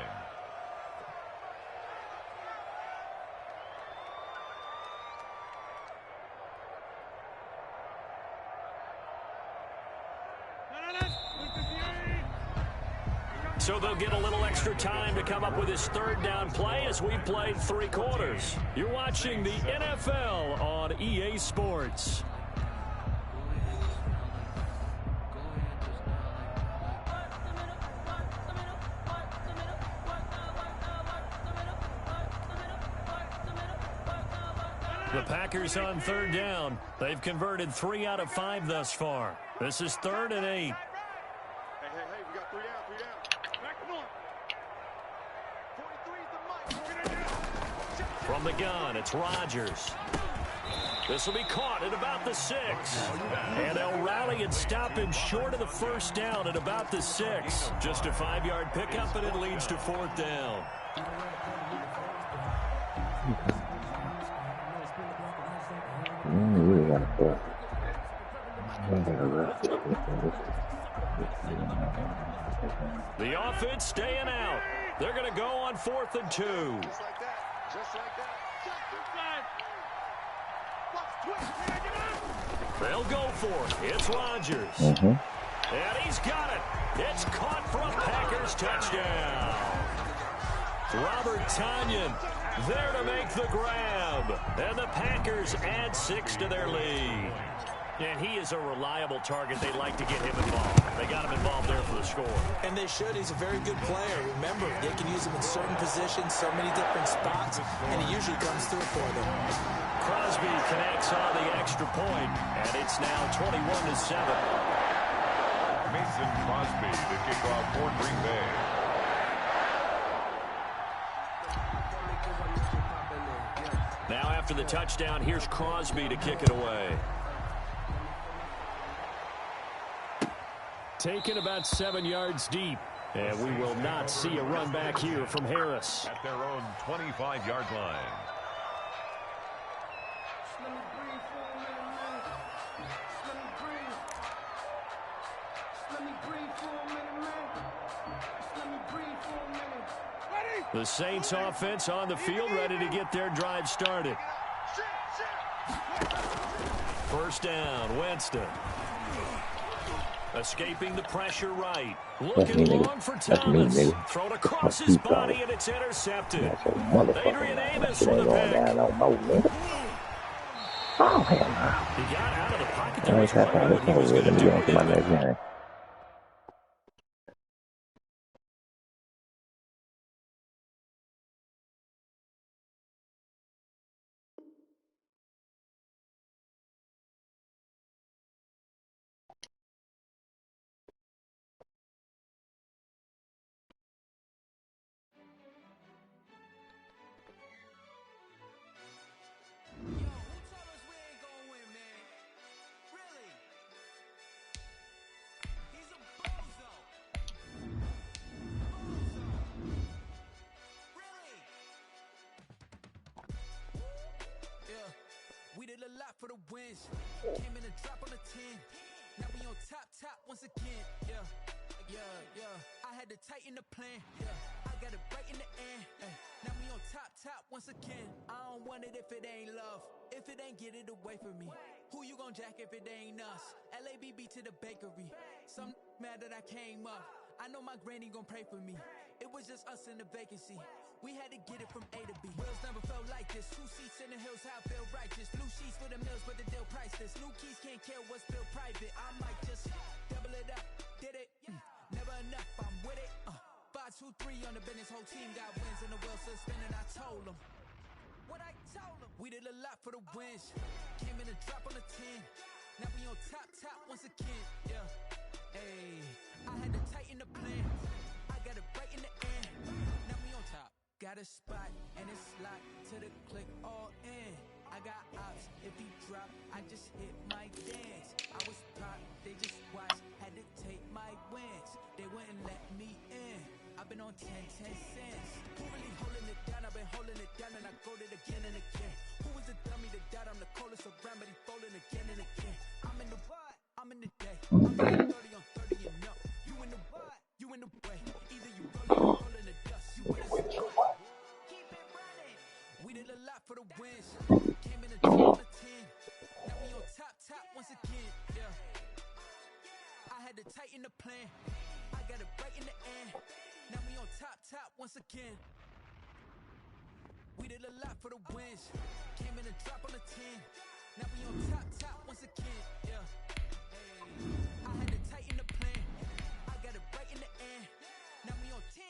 Speaker 1: So they'll get a little extra time to come up with his 3rd down play as we played 3 quarters. You're watching the NFL on EA Sports. The Packers on 3rd down. They've converted 3 out of 5 thus far. This is 3rd and 8. From the gun, it's Rodgers. This will be caught at about the 6. And they'll rally and stop him short of the 1st down at about the 6. Just a 5-yard pickup, and it leads to 4th down.
Speaker 5: You got to
Speaker 1: The offense staying out. They're going to go on 4th and 2.
Speaker 6: Just like that. Just like that.
Speaker 1: They'll go for it. It's Rodgers. And he's got it. It's caught for a Packers touchdown. Robert Tonyan there to make the grab. And the Packers add 6 to their lead. And he is a reliable target. They like to get him involved. They got him involved there for the score.
Speaker 2: And they should. He's a very good player. Remember, they can use him in certain positions, so many different spots, and he usually comes through for them.
Speaker 1: Crosby connects on the extra point, and it's now 21-7.
Speaker 3: Mason Crosby to kick off for Green Bay.
Speaker 1: Now after the touchdown, here's Crosby to kick it away. Taken about 7 yards deep. And we will not see a run back here from Harris.
Speaker 3: At their own 25-yard line.
Speaker 1: The Saints offense on the field, ready to get their drive started. First down, Winston. Escaping the pressure right. Looking long for Thomas. Thrown across his body, and it's intercepted. Adrian Amos for the pick.
Speaker 5: Oh, hell no.
Speaker 1: He got out of the pocket.
Speaker 5: There was what he was going to do. My next game.
Speaker 4: We did a lot for the wins. Came in a drop on the 10. Now we on top once again. Yeah. I had to tighten the plan. Yeah. I got it right in the end. Now we on top once again. I don't want it if it ain't love. If it ain't, get it away from me. Who you gon' jack if it ain't us? LABB to the bakery. Some mad that I came up. I know my granny gon' pray for me. It was just us in the vacancy. We had to get it from A to B. Wheels never felt like this. 2 seats in the hills, how I feel righteous. Blue sheets for the mills, but the deal priceless. New keys can't care what's still private. I might just double it up. Did it? Never enough, I'm with it. 5, 2, 3 on the business. Whole team got wins and the wheels still spinning. I told them what I told them. We did a lot for the wins. Came in a drop on the 10. Now we on top once again. Yeah. Hey, I had to tighten the plan. I got it right in the end. Now we on top. Got a spot and it's locked to the click all in. I got ops. If he drop, I just hit my dance. I was pop, they just watched. Had to take my wins. They wouldn't let me in. I've been on 10 cents. Who really holding it down? I've been holding it down and I go it again and again. Who was the dummy that died? I'm the coldest around, but he folding again and again. I'm in the what? I'm in the day. I'm in the 30 on 30 and up. You in the what? You in the way. Either you roll in the dust. You better sit. Keep it running. We did a lot for the wins. Came in a drop of 10. Now we on top once again. Yeah. I had to tighten the plan. I got it right in the end. Now we on top once again. We did a lot for the wins. Came in a drop on the 10. Now we on top once again. Yeah. Hey, I had to tighten the plan. I got it right in the end. Now we on 10.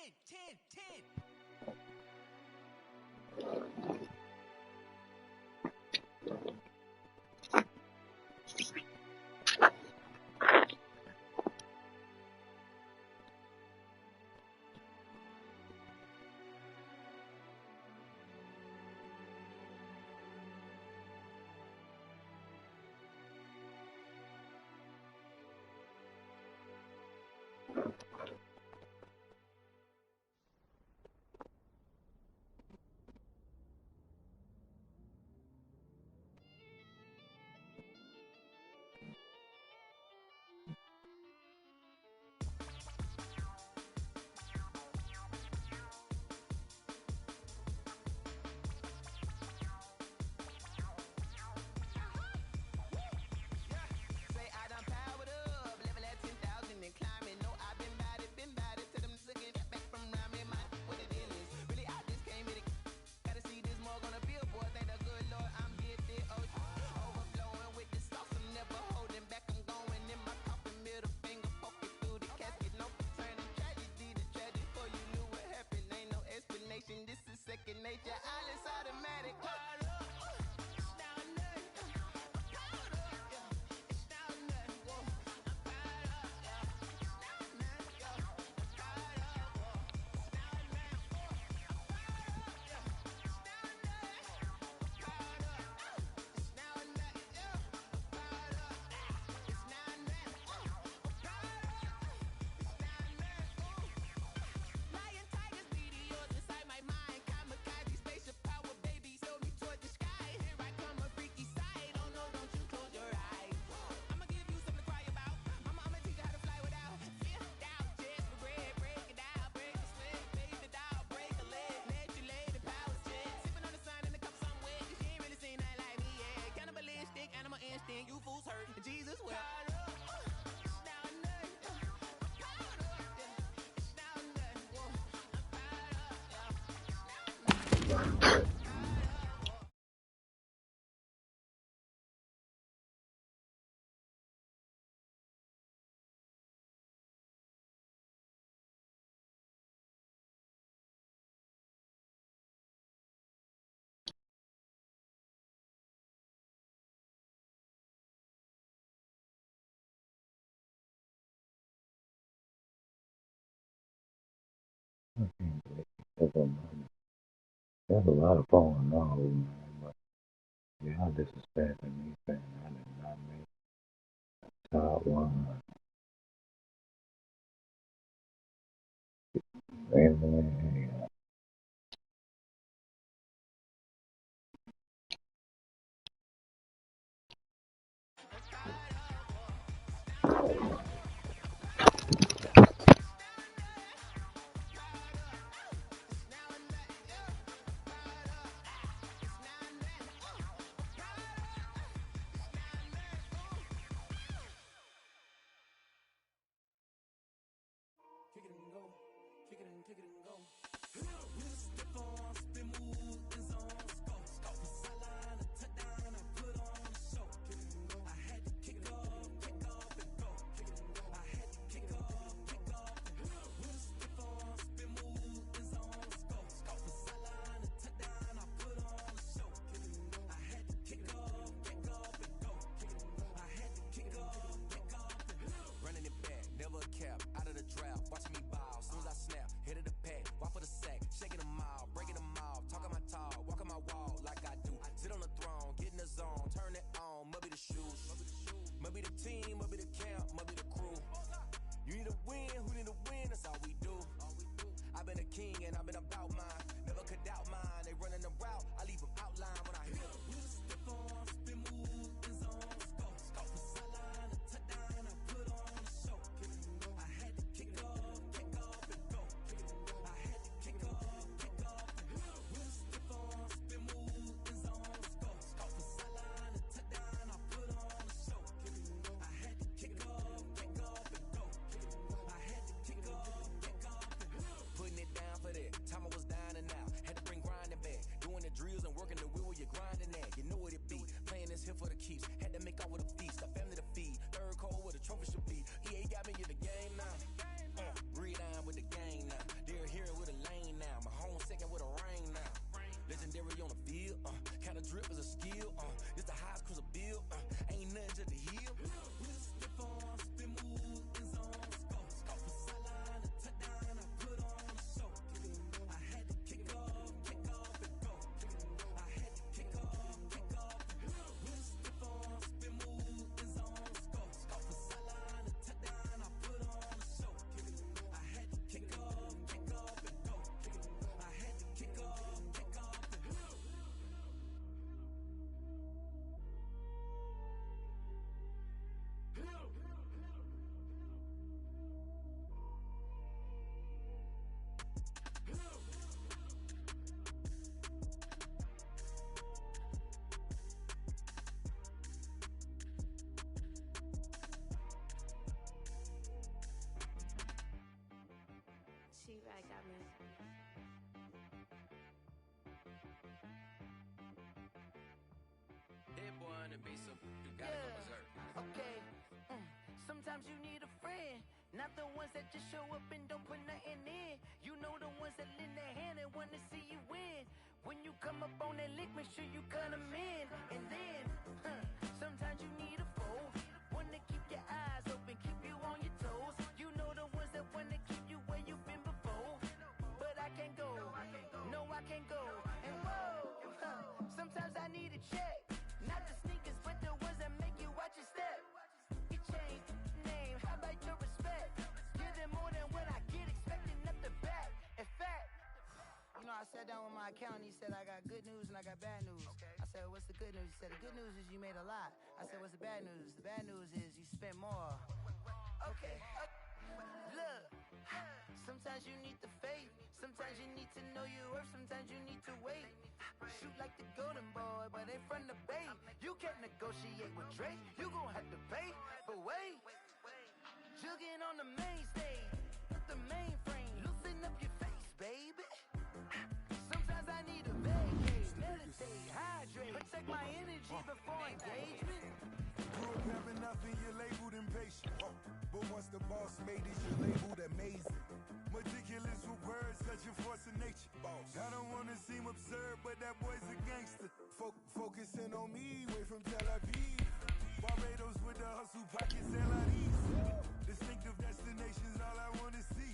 Speaker 5: There's a lot of falling off, man. But y'all disrespecting me, saying I did not make top 100. Anyway,
Speaker 7: H2HRanked got me.
Speaker 4: Hit boy on the beat, so you gotta go berserk.
Speaker 8: Okay. Sometimes you need a friend, not the ones that just show up and don't put nothing in. You know the ones that lend their hand and wanna see you win. When you come up on that lick, make sure you cut them in. And then, sometimes you need a foe, one to keep your eyes open, keep you on your toes. You know the ones that wanna keep you where you've been before. But I can't go, no I can't go. And whoa, sometimes I need a check, not the sneakers, but the ones that make you watch your step. You change name, how about your respect? Give them more than what I get, expecting nothing back. In fact, you know, I sat down with my accountant, he said I got good news and I got bad news. I said, what's the good news? He said, the good news is you made a lot. I said, what's the bad news? The bad news is you spent more. Okay, look, sometimes you need the faith, sometimes you need to know your worth, sometimes you need to wait. Shoot like the golden boy, but ain't from the bay. You can't negotiate with Drake, you gon' have to pay. But wait, jugging on the main stage, the mainframe, loosen up your face, baby. Sometimes I need a vacation. before engagement.
Speaker 7: Grew up having nothing, you're labeled impatient. But once the boss made it, you're labeled amazing. Meticulous with words, such a force of nature. I don't want to seem absurd, but that boy's a gangster. Focusing on me, way from Tel Aviv. Barbados with the hustle, pockets LIDs. Distinctive destinations, all I want to see.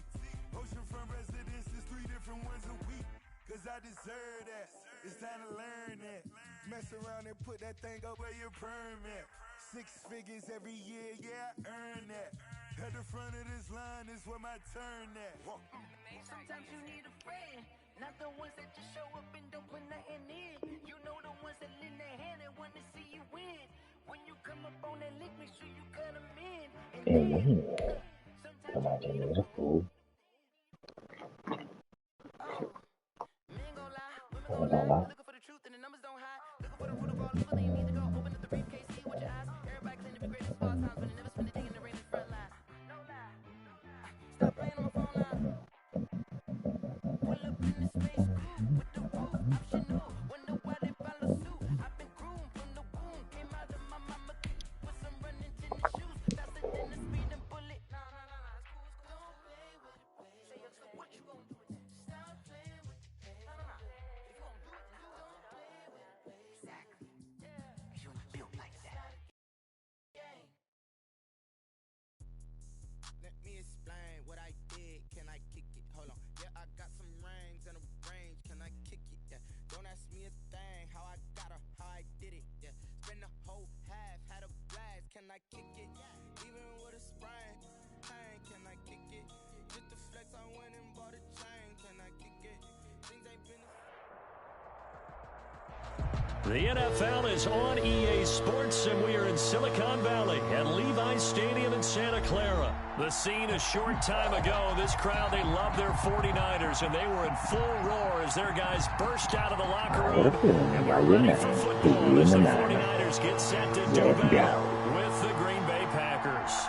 Speaker 7: Oceanfront residences, 3 different ones a week. Cause I deserve that, it's time to learn that. Mess around and put that thing up where your perm at. 6 figures every year, yeah, I earn that. At the front of this line is where my turn at.
Speaker 8: Sometimes you need a friend, not the ones that just show up and don't put nothing in. You know the ones that lend their hand and want to see you win. When you come up on that lick, make sure you cut them in. And then, sometimes you need a
Speaker 5: fool.
Speaker 8: Men gon' lie, women gon' lie. Looking for the truth and the numbers don't hide. Looking for the root of all evil, then you need to go open up the briefcase, see with your eyes. Everybody claim to be great at all times, but they never spend a day in the rain in the front line. No lie. Stop playing on my phone line. Pull up in the space coupe with the roof optional. Wonder why they follow suit. I've been groomed from the womb. Came out of my mama with some running tennis shoes. Faster than a speeding bullet. Nah, it's cool. Don't play with it. Say yo, so what you gon' do it? Stop playing with it. If you gon' do it, then don't play with it. Exactly. Yeah. 'Cause you're not built like that.
Speaker 9: Let me explain what I did. Can I kick it? Hold on. Yeah, I got some rings and a range. Can I kick it? Yeah. Don't ask me a thing. How I got her, how I did it. Yeah. Spend the whole half, had a blast. Can I kick it? Even with a sprain. Pain, can I kick it? Just the flex, I went and bought a chain. Can I kick it? Things ain't been.
Speaker 1: The NFL is on EA Sports, and we are in Silicon Valley at Levi's Stadium in Santa Clara. The scene a short time ago, this crowd, they love their 49ers, and they were in full roar as their guys burst out of the locker room. And we're ready for football as the 49ers get set to do battle with the Green Bay Packers.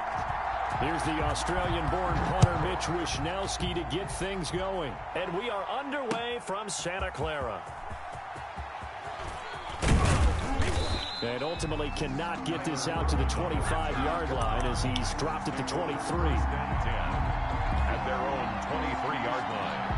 Speaker 1: Here's the Australian-born punter Mitch Wishnowsky to get things going. And we are underway from Santa Clara. And ultimately cannot get this out to the 25-yard line as he's dropped it to 23.
Speaker 3: At their own 23-yard line.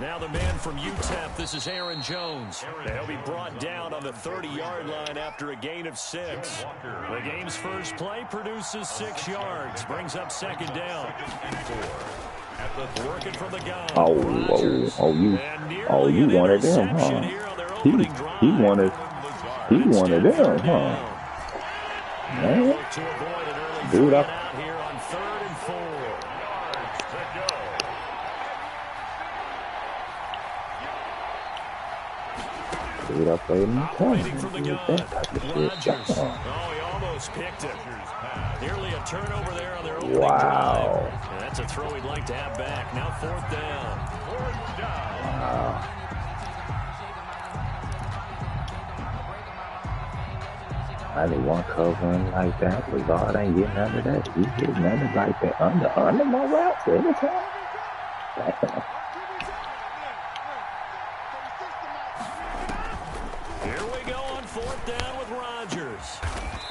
Speaker 1: Now the man from UTEP, this is Aaron Jones. They'll be brought down on the 30-yard line after a gain of 6. The game's first play produces 6 yards, brings up second down. Working from the gun.
Speaker 5: You wanted them, huh? He wanted them, huh? Man. Dude,
Speaker 1: out here on 3rd and 4.
Speaker 5: Dude, I played him.
Speaker 1: Operating from the gun. Rodgers. Oh, he almost picked it. Nearly a turnover there on their opening drive. And that's a throw he'd like to have back. Now 4th down.
Speaker 5: Wow. I didn't want covering like that, but God ain't getting none of that. He getting none of like that under my routes every time.
Speaker 1: Here we go on 4th down with Rodgers.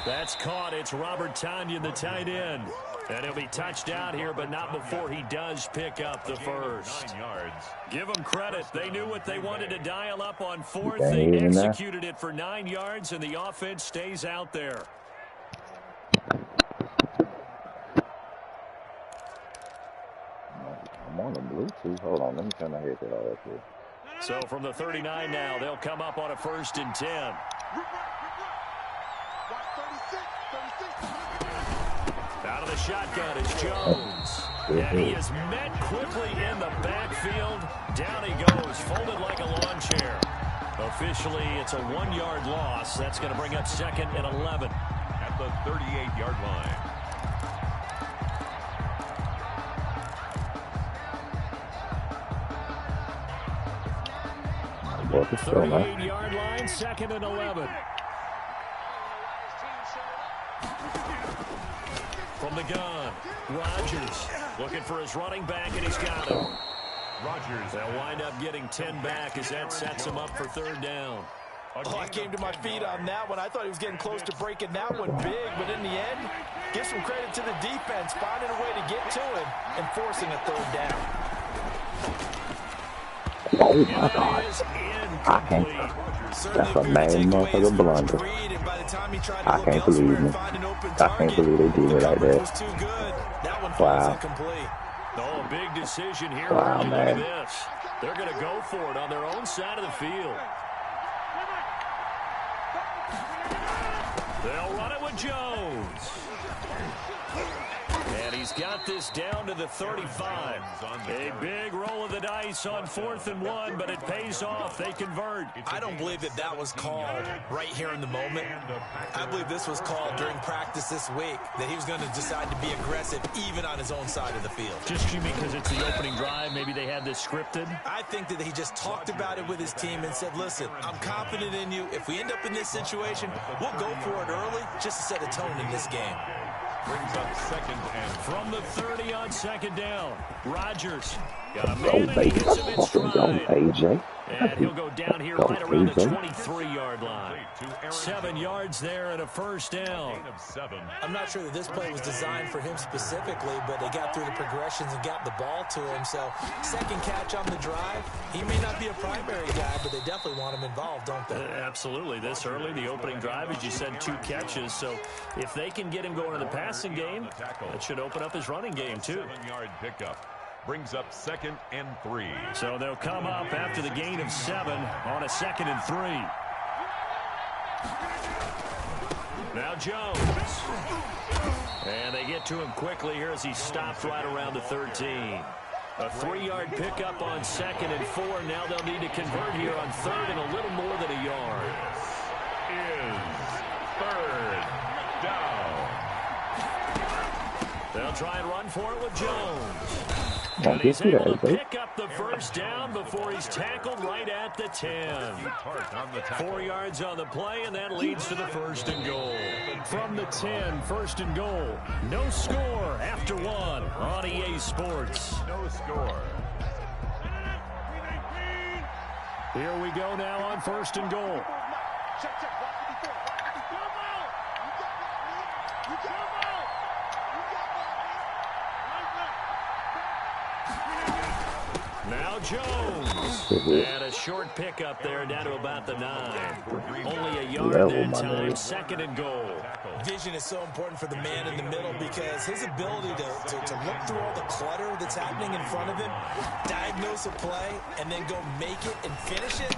Speaker 1: That's caught. It's Robert Tonyan, the tight end. And he'll be touched out here, but not before he does pick up the first.
Speaker 3: 9 yards.
Speaker 1: Give them credit. They knew what they wanted to dial up on 4th. They executed it for 9 yards, and the offense stays out there.
Speaker 5: I'm on the Bluetooth. Hold on. Let me turn my headset off here.
Speaker 1: So from the 39 now, they'll come up on a 1st and 10. Out of the shotgun is Jones. And he is met quickly in the backfield. Down he goes, folded like a lawn chair. Officially, it's a 1-yard loss. That's going to bring up 2nd and 11.
Speaker 3: At the 38-yard line.
Speaker 5: Well, let's go, man.
Speaker 1: 38-yard line, 2nd and 11. From the gun, Rodgers looking for his running back, and he's got him.
Speaker 3: Rodgers.
Speaker 1: They'll wind up getting 10 back as that sets him up for 3rd down.
Speaker 2: Oh, I came to my feet on that one. I thought he was getting close to breaking that one big, but in the end, give some credit to the defense, finding a way to get to him and forcing a 3rd down.
Speaker 5: Oh, my God. I can't. That's a Madden motherfucker blunder. I can't believe me. I can't believe they did it like that. Wow.
Speaker 1: Oh, a big decision here.
Speaker 5: Wow,
Speaker 1: Look
Speaker 5: man.
Speaker 1: at this. They're going to go for it on their own side of the field. They'll run it with Jones. And he's got this down to the 35. A big roll of the dice on 4th and 1, but it pays off. They convert.
Speaker 2: I don't believe that that was called right here in the moment. I believe this was called during practice this week, that he was going to decide to be aggressive even on his own side of the field.
Speaker 1: Just because it's the opening drive, maybe they had this scripted?
Speaker 2: I think that he just talked about it with his team and said, listen, I'm confident in you. If we end up in this situation, we'll go for it early just to set a tone in this game.
Speaker 3: Brings up 2nd and
Speaker 1: from the 30 on 2nd down. Rodgers got a
Speaker 5: Go,
Speaker 1: man and he
Speaker 5: baby.
Speaker 1: hits him in
Speaker 5: Go,
Speaker 1: stride.
Speaker 5: AJ.
Speaker 1: And he'll go down here
Speaker 5: Go,
Speaker 1: right around the
Speaker 5: AJ.
Speaker 1: 23-yard line. 7 yards there and a 1st down.
Speaker 2: I'm not sure that this play was designed for him specifically, but they got through the progressions and got the ball to him. So 2nd catch on the drive. He may not be a primary guy, but they definitely want him involved, don't they?
Speaker 1: Absolutely. This early, the opening drive, as you said, 2 catches. So if they can get him going in the passing game, that should open up his running game too.
Speaker 3: 7-yard pickup. Brings up 2nd and 3.
Speaker 1: So they'll come up after the gain of 7 on a 2nd and 3. Now Jones. And they get to him quickly here as he stopped right around the 13. A 3-yard pickup on 2nd and 4. Now they'll need to convert here on 3rd and a little more than a yard.
Speaker 3: Is 3rd down.
Speaker 1: They'll try and run for it with Jones.
Speaker 5: Don't
Speaker 1: And
Speaker 5: get
Speaker 1: he's
Speaker 5: to
Speaker 1: able
Speaker 5: that,
Speaker 1: to
Speaker 5: baby.
Speaker 1: pick up the 1st down before he's tackled right at the 10. 4 yards on the play, and that leads to the 1st and goal. From the 10, 1st and goal. No score after 1 on EA Sports.
Speaker 3: No score.
Speaker 1: Here we go now on 1st and goal. Now Jones. And a short pickup there down to about the 9. Only a yard that time. 2nd and goal.
Speaker 2: Vision is so important for the man in the middle because his ability to look through all the clutter that's happening in front of him, diagnose a play, and then go make it and finish it.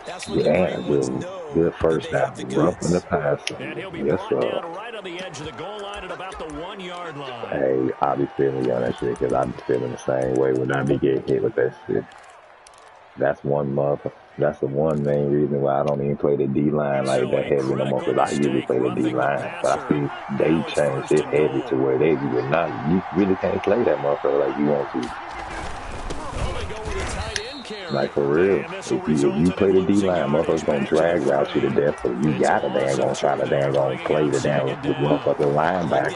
Speaker 2: That's when the great ones know
Speaker 5: good first
Speaker 2: that they
Speaker 5: down.
Speaker 2: have the
Speaker 5: Rough in the
Speaker 2: goods.
Speaker 5: pass.
Speaker 1: And he'll be
Speaker 5: Yes,
Speaker 1: brought
Speaker 5: sir.
Speaker 1: down right on the edge of the goal line at about the 1-yard line.
Speaker 5: Hey, I be feeling you on that shit because I be feeling the same way when I be getting hit with that shit. That's that's the one main reason why I don't even play the D-line like that heavy no more, because I usually play the D-line. But I see they changed it heavy to where they do it now. You really can't play that motherfucker like you want to. Like, for real. If you play the D-line, motherfuckers gonna drag route you to death, so you gotta dang try to dang play the damn with motherfucking linebacker.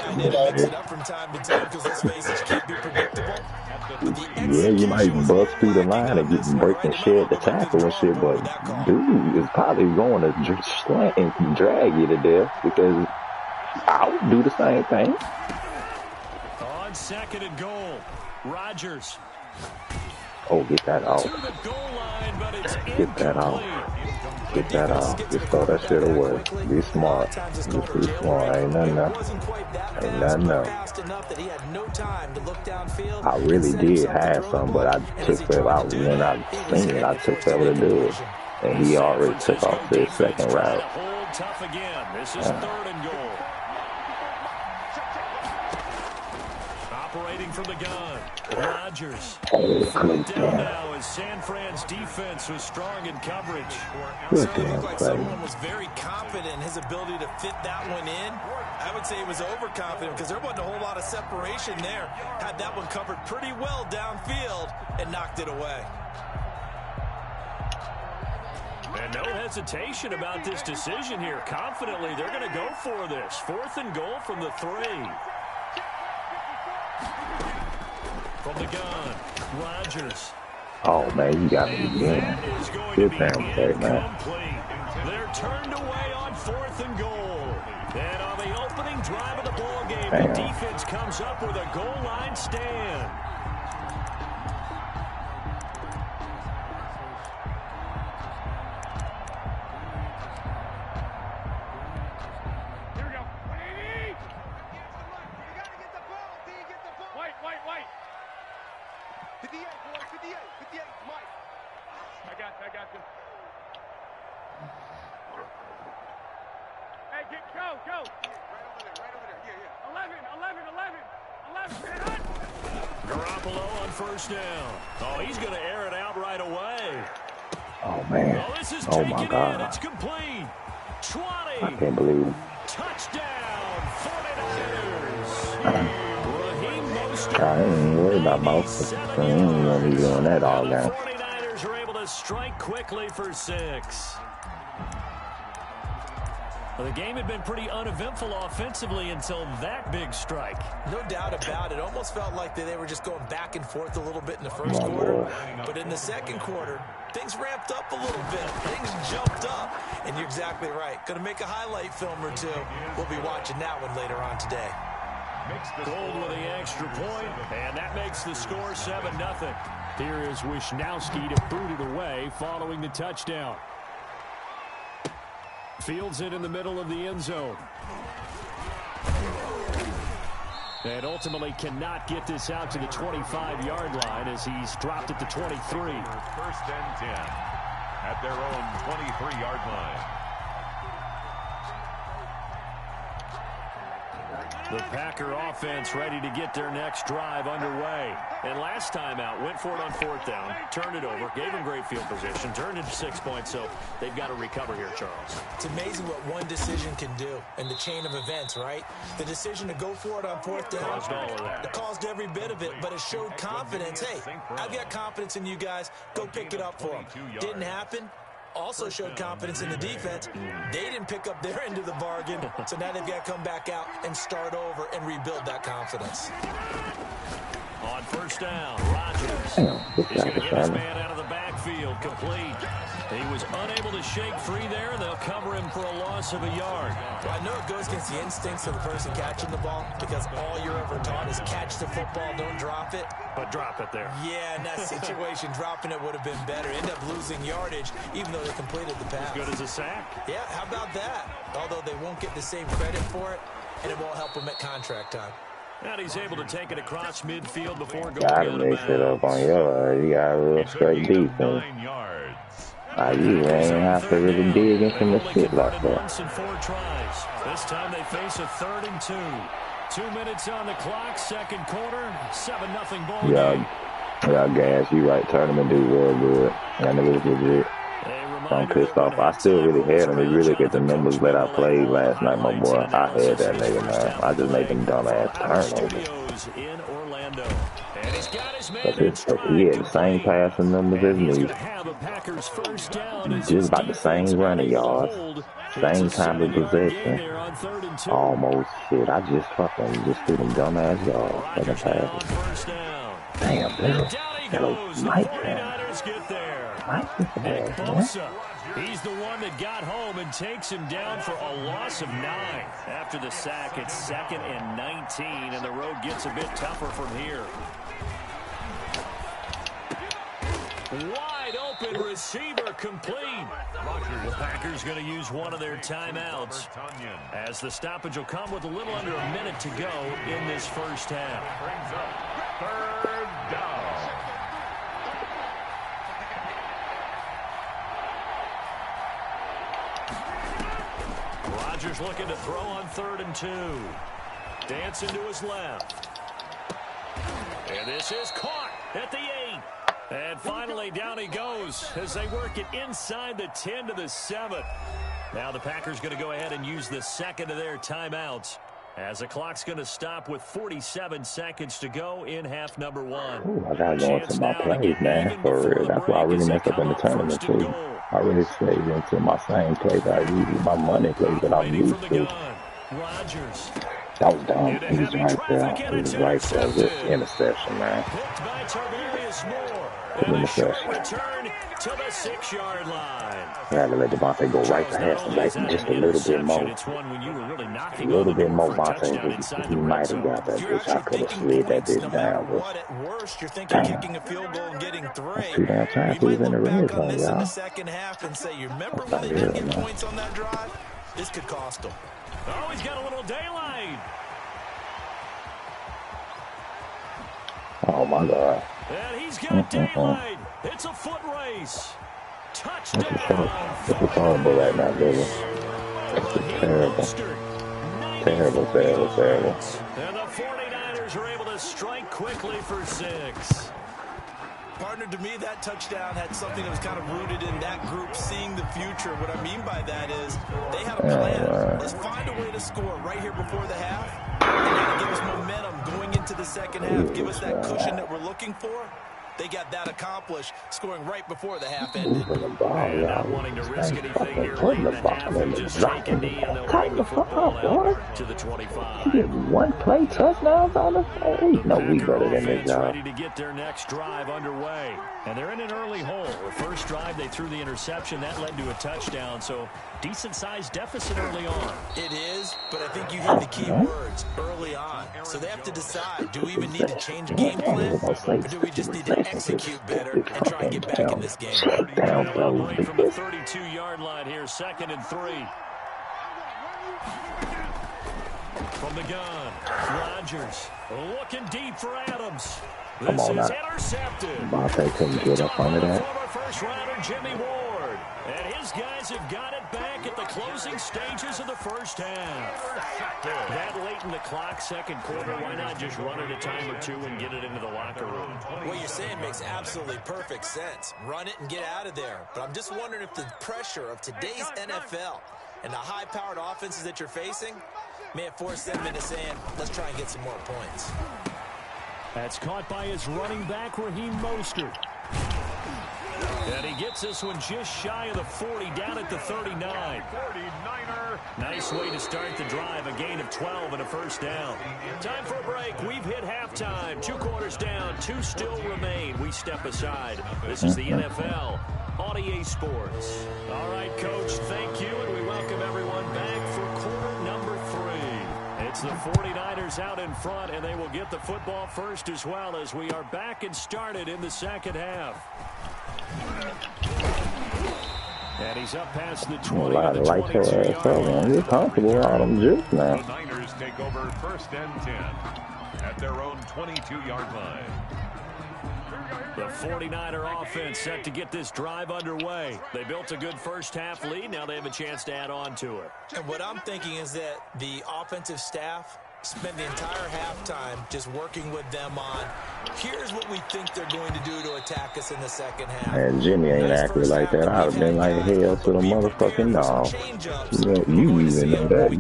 Speaker 5: Yeah, you might bust through the line and get break and shed the tackle and shit, but dude is probably going to slant and drag you to death because I would do the same thing.
Speaker 1: On 2nd and goal, Rodgers.
Speaker 5: Oh, get that off. Get that off. Get that off. Just throw that shit away. Be smart. Just be smart. Ain't nothing else. Ain't nothing else. I really did have some, but I took forever out when I seen it. I took forever to do it. And he already took off to his 2nd route.
Speaker 1: Tough again. This is 3rd and goal. Operating from the gun. Rodgers. Down now as San Fran's defense was strong in coverage.
Speaker 2: Certainly looked like someone was very confident in his ability to fit that one in. I would say he was overconfident because there wasn't a whole lot of separation there. Had that one covered pretty well downfield and knocked it away.
Speaker 1: hesitation about this decision here. Confidently, they're going to go for this. 4th and goal from the 3. From the gun, Rodgers.
Speaker 5: Oh, man, you got me again. Good time today, man.
Speaker 1: They're turned away on 4th and goal. And on the opening drive of the ball game, the defense comes up with a goal line stand. Garoppolo on 1st down. Oh, he's going to air it out right away.
Speaker 5: Oh, man.
Speaker 1: Oh, this is
Speaker 5: Oh, my God.
Speaker 1: It's complete. 20.
Speaker 5: I can't believe it.
Speaker 1: Touchdown, 49ers.
Speaker 5: I ain't even worried about most. I ain't even gonna be doing that all game.
Speaker 1: 49ers are able to strike quickly for 6. Well, the game had been pretty uneventful offensively until that big strike.
Speaker 2: No doubt about it. Almost felt like they were just going back and forth a little bit in the first quarter. But in the second quarter, things ramped up a little bit. Things jumped up. And you're exactly right. Going to make a highlight film or two. We'll be watching that one later on today.
Speaker 1: Gold with the extra point, and that makes the score 7-0. Here is Wisnowski to boot it away following the touchdown. Fields it in the middle of the end zone. And ultimately cannot get this out to the 25-yard line as he's dropped at the 23.
Speaker 3: 1st and 10 at their own 23-yard line.
Speaker 1: The Packer offense ready to get their next drive underway. And last time out, went for it on 4th down, turned it over, gave them great field position, turned it to 6 points, so they've got to recover here, Charles.
Speaker 2: It's amazing what one decision can do in the chain of events, right? The decision to go for it on 4th down.
Speaker 1: Caused all of that.
Speaker 2: It caused every bit of it, but it showed confidence. Hey, I've got confidence in you guys. Go pick it up for them. Didn't happen. Also showed confidence in the defense. They didn't pick up their end of the bargain, so now they've got to come back out and start over and rebuild that confidence.
Speaker 1: On 1st down, Rodgers. He's going to get his man out of the backfield, complete. He was unable to shake free there, and they'll cover him for a loss of a yard.
Speaker 2: Well, I know it goes against the instincts of the person catching the ball because all you're ever taught is catch the football, don't drop it.
Speaker 1: But drop it there.
Speaker 2: Yeah, in that situation, dropping it would have been better. End up losing yardage, even though they completed the pass.
Speaker 1: As good as a sack.
Speaker 2: Yeah, how about that? Although they won't get the same credit for it, and it won't help them at contract time.
Speaker 1: And he's able to take it across midfield before going
Speaker 5: Gotta
Speaker 1: out of
Speaker 5: mix it up
Speaker 1: bounds.
Speaker 5: on your You got a real straight defense. You ain't have to really dig into the shit like that.
Speaker 1: Once and 4 tries. This time they face a 3rd and 2. 2 minutes on the clock, second quarter, 7-0 ball game.
Speaker 5: Yeah, gas. You right. Tournament do real good. That nigga was legit. I'm pissed off. I still really had him. If you look at the numbers that I played last night, my boy, I had that nigga, man. I just made them dumbass turnovers. But he had the same passing numbers as me. Just about the same running yards. Same time of possession. Almost shit. I just threw them dumbass yards for the passes. Damn, that was Mike, man.
Speaker 1: He's the one that got home and takes him down for a loss of 9. After the sack, it's 2nd and 19, and the road gets a bit tougher from here. Wide open receiver complete. The Packers going to use one of their timeouts as the stoppage will come with a little under a minute to go in this first half.
Speaker 3: Brings up 3rd down.
Speaker 1: Rodgers looking to throw on 3rd and 2. Dancing to his left. And this is caught at the 8. And finally down he goes as they work it inside the 10 to the 7. Now the Packers going to go ahead and use the second of their timeouts as the clock's going to stop with 47 seconds to go in half number 1.
Speaker 5: Ooh, I gotta go into my plays, man. For real. That's why I really messed up in the tournament, too. I really stayed into my same play that I usually, my money play that I'm used to.
Speaker 1: Rogers.
Speaker 5: That was dumb. He was right there. He was right there. Just interception, man.
Speaker 1: Picked by Tarvarius Moore. And a short return to the 6-yard line.
Speaker 5: I had to let Devontae go right past him, like just a little bit more.
Speaker 1: It's one when you were really knocking
Speaker 5: A little bit more, Devontae. He might have got that bitch. I could have slid that bitch down, but
Speaker 2: at worst, you're thinking kicking a field goal and getting 3.
Speaker 5: too damn times he was in the red zone, y'all.
Speaker 2: In the second half and say, you remember when they didn't get points on that drive? This could cost them.
Speaker 1: Oh, he's got a little daylight.
Speaker 5: Oh, my God.
Speaker 1: And he's got daylight. It's a foot race. Touchdown.
Speaker 5: This is horrible right now, baby. This is terrible. Terrible, terrible, terrible.
Speaker 1: And the 49ers are able to strike quickly for 6.
Speaker 2: Partner, to me, that touchdown had something that was kind of rooted in that group seeing the future. What I mean by that is they had a plan. Let's find a way to score right here before the half. And that'll give us momentum going into the second half. Give us that cushion that we're looking for. They got that accomplished, scoring right before the half ended.
Speaker 1: And not wanting to risk anything here late in the half, they just take a knee and they'll bring the football out to the 25.
Speaker 5: He had one play touchdowns on us. Hey, no, we better than this, y'all.
Speaker 1: Ready to get their next drive underway. And they're in an early hole. The first drive, they threw the interception. That led to a touchdown, so decent-sized deficit early on.
Speaker 2: It is, but I think you hit the key words early on. So they have to decide, do we even need to change game plan, or do we just need to execute better and try and get back in this game?
Speaker 1: They'll bring from the 32-yard line here, 2nd and 3. From the gun, Rogers looking deep for Adams. This is intercepted.
Speaker 5: Devontae couldn't get up under that.
Speaker 1: Former first-rounder Jimmy Ward. And his guys have got it back at the closing stages of the first half. That late in the clock, second quarter, why not just run it a time or two and get it into the locker room?
Speaker 2: What you're saying makes absolutely perfect sense. Run it and get out of there. But I'm just wondering if the pressure of today's NFL and the high-powered offenses that you're facing may have forced them into saying, let's try and get some more points.
Speaker 1: That's caught by his running back, Raheem Mostert. And he gets this one just shy of the 40, down at the 39.
Speaker 3: 49er.
Speaker 1: Nice way to start the drive, a gain of 12 and a first down. Time for a break. We've hit halftime. 2 quarters down, 2 still remain. We step aside. This is the NFL on EA Sports. All right, Coach, thank you, and we welcome everyone back for quarter number 3. It's the 49ers out in front, and they will get the football first as well as we are back and started in the second half. And he's up past the 20.
Speaker 5: A lot of you're comfortable on them juice now.
Speaker 3: The Niners take over 1st and 10 at their own 22-yard line.
Speaker 1: The 49er offense set to get this drive underway. They built a good first half lead. Now they have a chance to add on to it.
Speaker 2: And what I'm thinking is that the offensive staff spend the entire halftime just working with them on, here's what we think they're going to do to attack us in the second half.
Speaker 5: And Jimmy ain't accurate like that. I would have been like hell to the motherfucking dog. You even know that.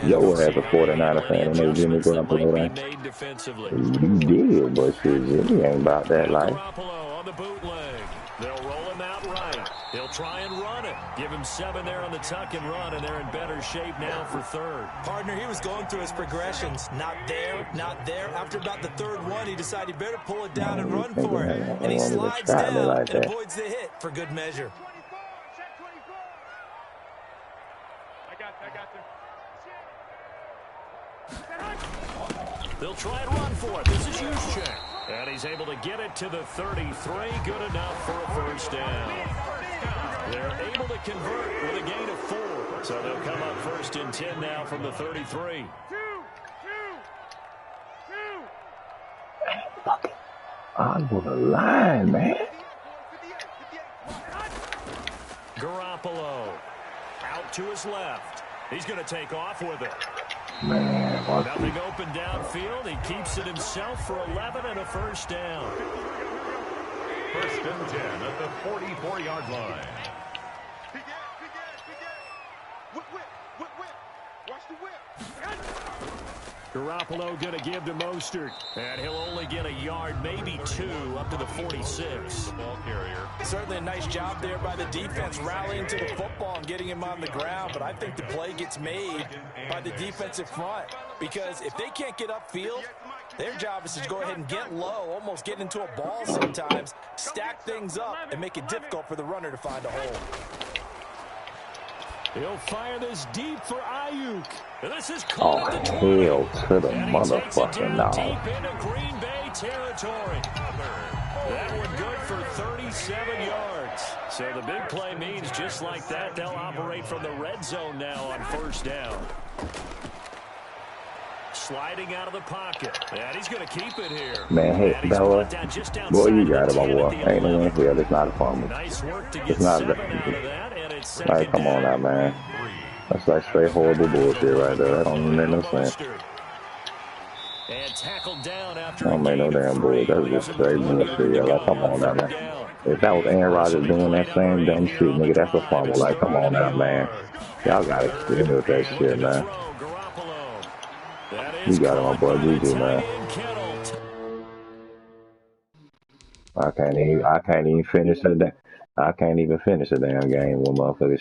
Speaker 5: Your ass a 49er fan and know Jimmy Garoppolo that. You did, but shit, Jimmy ain't about that life.
Speaker 1: Garoppolo on the bootleg. They'll roll him out right. He'll try and run it. Give him 7 there on the tuck and run, and they're in better shape now for 3rd.
Speaker 2: Partner, he was going through his progressions. Not there, not there. After about the 3rd one, he decided he better pull it down and run for it. And he slides down and avoids the hit for good measure.
Speaker 1: They'll try and run for it. This is Juszczyk. And he's able to get it to the 33. Good enough for a first down. They're able to convert with a gain of 4. So they'll come up 1st and 10 now from the 33.
Speaker 5: Fucking on the line, man.
Speaker 1: Garoppolo out to his left. He's going to take off with it.
Speaker 5: Man,
Speaker 1: nothing open downfield. He keeps it himself for 11 and a first down.
Speaker 3: 1st and 10 at the 44-yard line.
Speaker 1: Garoppolo going to give to Mostert. And he'll only get a yard, maybe 2, up to the 46.
Speaker 3: The ball carrier.
Speaker 2: Certainly a nice job there by the defense rallying to the football and getting him on the ground. But I think the play gets made by the defensive front. Because if they can't get upfield, their job is to go ahead and get low, almost get into a ball sometimes, stack things up, and make it difficult for the runner to find a hole.
Speaker 1: He'll fire this deep for Ayuk. This is
Speaker 5: Oh,
Speaker 1: caught at the 20.
Speaker 5: hell to the
Speaker 1: And he takes it
Speaker 5: motherfucking
Speaker 1: down
Speaker 5: dog.
Speaker 1: deep into Green Bay territory. That one good for 37 yards. So the big play means just like that, they'll operate from the red zone now on first down. Sliding out of the pocket. And he's going to keep it here.
Speaker 5: Man, hey, Bella, boy, you got it, my boy. Ain't no way in hell. It's not a fumble.
Speaker 1: Nice work to get
Speaker 5: It's not
Speaker 1: 7
Speaker 5: that.
Speaker 1: out of that, and it's second
Speaker 5: Like, come on now,
Speaker 1: down.
Speaker 5: man. That's like straight horrible bullshit right there. That don't even make no sense.
Speaker 1: And tackled down after
Speaker 5: Don't make no damn bullshit. That's just straight bullshit. Yeah, like, come on now, man. If that was Aaron Rodgers doing that same dumb shit, nigga, that's a fumble. Like, come on now, man. Y'all gotta quit with that shit, man. You got it, my boy. GG, man. I can't even finish the I can't even finish a damn game when motherfucker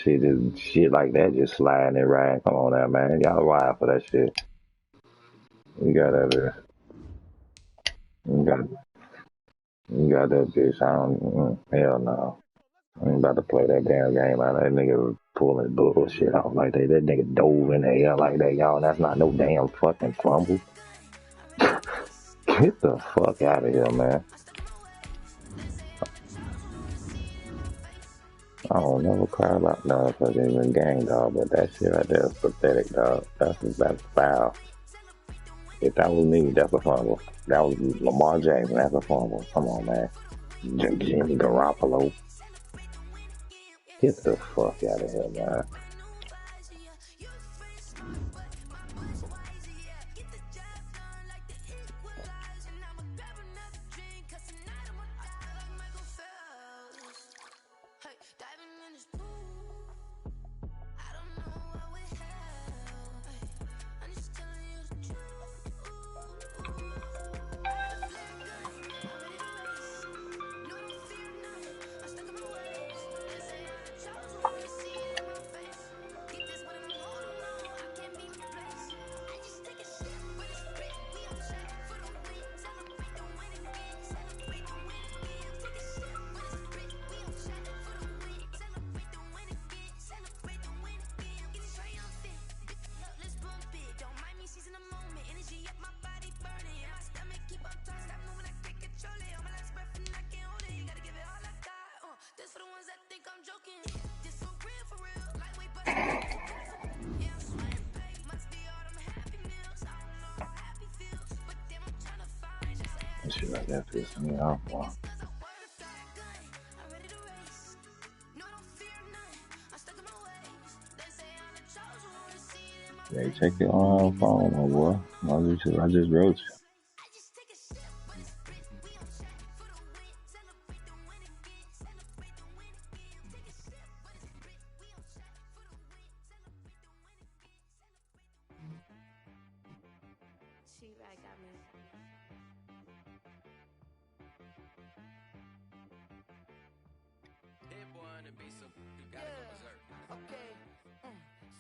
Speaker 5: shit like that just sliding and riding. Come on now, man. Y'all wild for that shit. You got that bitch. You got that bitch. Hell no. I ain't about to play that damn game out. That nigga pulling bullshit off like that. That nigga dove in the air like that, y'all. That's not no damn fucking fumble. Get the fuck out of here, man. I don't never cry about no fucking game, dog, but that shit right there is pathetic, dog. That's foul. If that was me, that's a fumble. That was Lamar Jackson, that's a fumble. Come on, man. Jimmy Garoppolo. Get the fuck out of here, man. Shit like that pisses me off, boy. Hey, check your phone, my boy. I just wrote you.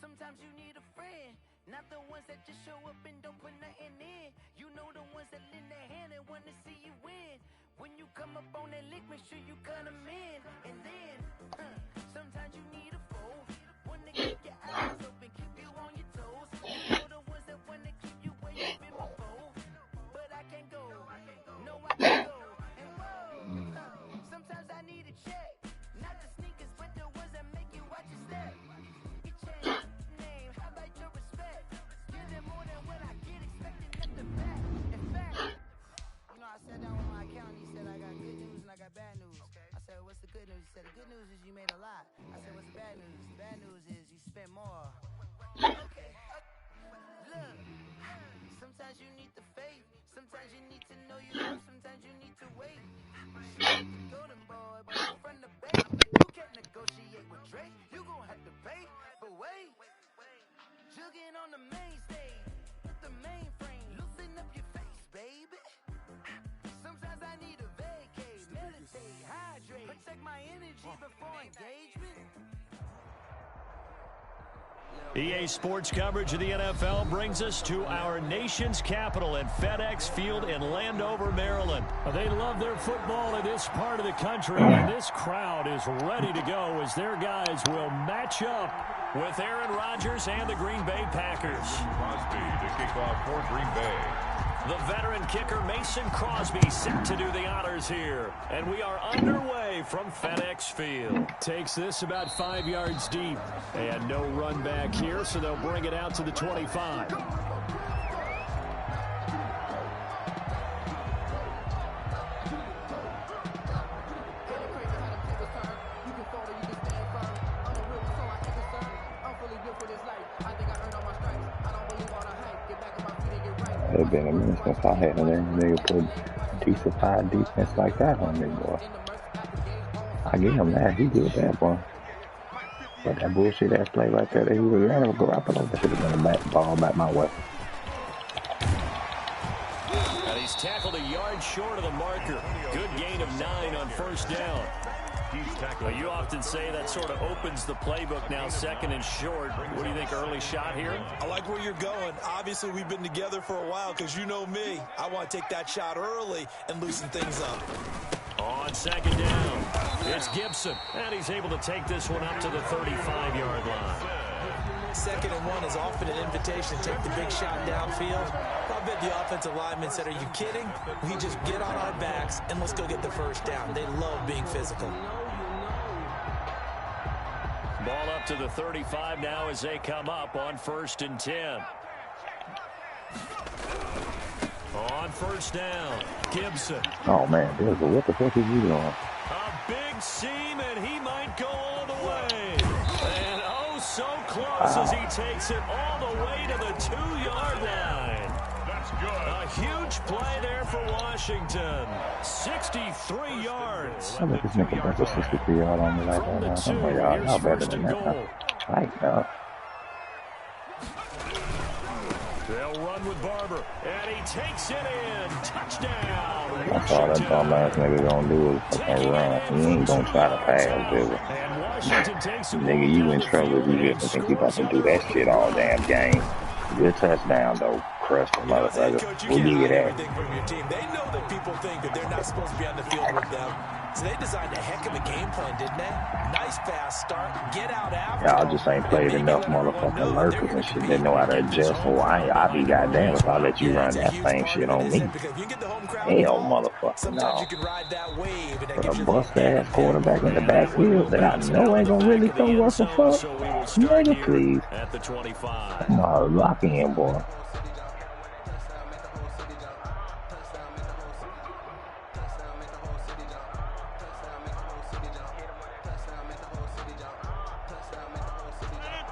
Speaker 8: Sometimes you need a friend, not the ones that just show up and don't put nothing in. You know the ones that lend a hand and want to see you win. When you come up on that lick, make sure you cut them in. And then, sometimes you need a foe, one to keep your eyes open, keep you on your toes. You know the ones that want to keep you where you've been before. But I can't go, no I can't go. And whoa, sometimes I need a check, not the sneakers, but the ones that make you watch your step. I sat down with my accountant, he said I got good news and I got bad news. Okay. I said, what's the good news? He said, the good news is you made a lot. I said, what's the bad news? The bad news is you spent more. Okay. Look, sometimes you need the faith. Sometimes you need to know you love. Sometimes you need to wait. Golden boy, but in front of the bank, you can't negotiate with Drake. You gon' have to pay, but wait. Jugging on the main stage, the mainframe. stay hydrated. Protect my energy before engagement.
Speaker 1: EA Sports coverage of the NFL brings us to our nation's capital at FedEx Field in Landover, Maryland. They love their football in this part of the country, and this crowd is ready to go as their guys will match up with Aaron Rodgers and the Green Bay Packers.
Speaker 3: Crosby to kick off for Green Bay.
Speaker 1: The veteran kicker Mason Crosby set to do the honors here. And we are underway from FedEx Field. Takes this about 5 yards deep. And no run back here, so they'll bring it out to the 25.
Speaker 5: It's been a minute since I had an nigga put decent defense like that on me, boy. I give him that. He did that, boy. But that bullshit ass play right there that he was running with Garoppolo, that should have been a ball back my way.
Speaker 1: And he's tackled a yard short of the marker. Good gain of 9 on first down. Well, you often say that sort of opens the playbook now, second and short. What do you think, early shot here?
Speaker 2: I like where you're going. Obviously, we've been together for a while because you know me. I want to take that shot early and loosen things up.
Speaker 1: On second down, it's Gibson. And he's able to take this one up to the 35-yard line.
Speaker 2: 2nd and 1 is often an invitation to take the big shot downfield. I bet the offensive lineman said, are you kidding? We just get on our backs and let's go get the first down. They love being physical.
Speaker 1: Ball up to the 35 now as they come up on 1st and 10. On first down, Gibson.
Speaker 5: Oh, man, what the fuck is he doing?
Speaker 1: A big seam, and he might go all the way. And oh, so close as he takes it all the way to the 2-yard line.
Speaker 3: That's good.
Speaker 1: A huge play there for Washington. 63 yards.
Speaker 5: I bet this nigga got a 63 yard on me like that now. Oh my God, y'all better than that. Right now.
Speaker 1: They'll run with Barber, and he takes it in. Touchdown.
Speaker 5: That's all that dumbass nigga gonna do is fucking run. He ain't gonna try to pass, dude.
Speaker 1: And Washington takes it.
Speaker 5: Nigga, you in trouble if you just think you about to do that shit all damn game. Good touchdown, though. Crush the motherfucker. We'll give you that.
Speaker 2: They know that people think that they're not supposed to be on the field with them. So they designed a heck of a game plan, didn't they? Nice fast start, get out after.
Speaker 5: Y'all just ain't played enough motherfucking lurkers and shit. They know how to adjust. So I'll be goddamn if I let you run that same shit on me. Hell, motherfucker, no. But a bust-ass quarterback in the backfield that I know ain't gonna really throw worth a fuck. Nigga, please.
Speaker 1: At the 25.
Speaker 5: Come on, lock in, boy.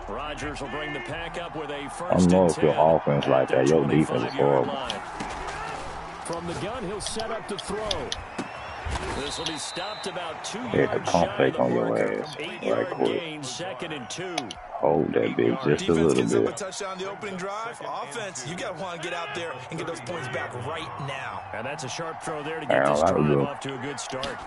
Speaker 1: Rodgers will bring the pack up with a
Speaker 5: I
Speaker 1: first
Speaker 5: know
Speaker 1: and
Speaker 5: if your
Speaker 1: 10
Speaker 5: offense like that, your defense is horrible.
Speaker 1: From the gun, he'll set up to throw. This will be stopped about 2
Speaker 5: Hit the
Speaker 1: yards
Speaker 5: pump
Speaker 1: shy
Speaker 5: fake
Speaker 1: of the
Speaker 5: on your
Speaker 1: marker.
Speaker 5: ass
Speaker 1: 8-yard
Speaker 5: right quick.
Speaker 1: gain, 2nd and 2.
Speaker 5: Hold that bitch just a little
Speaker 2: Defense gets up a
Speaker 5: bit.
Speaker 2: touchdown the opening drive. Offense, you got to want to get out there and get those points back right now.
Speaker 1: And that's a sharp throw there to get this drive off to a good start.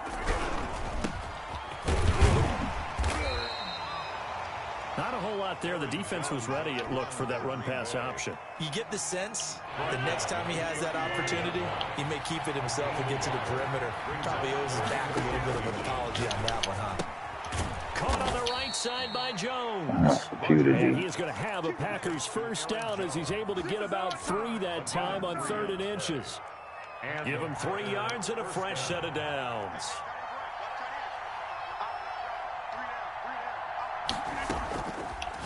Speaker 1: Not a whole lot there. The defense was ready, it looked, for that run-pass option.
Speaker 2: You get the sense the next time he has that opportunity, he may keep it himself and get to the perimeter. Probably owes his back a little bit of an apology on that one, huh?
Speaker 1: Caught on the right side by Jones. And he is going to have a Packers first down as he's able to get about 3 that time on 3rd and inches. Give him 3 yards and a fresh set of downs.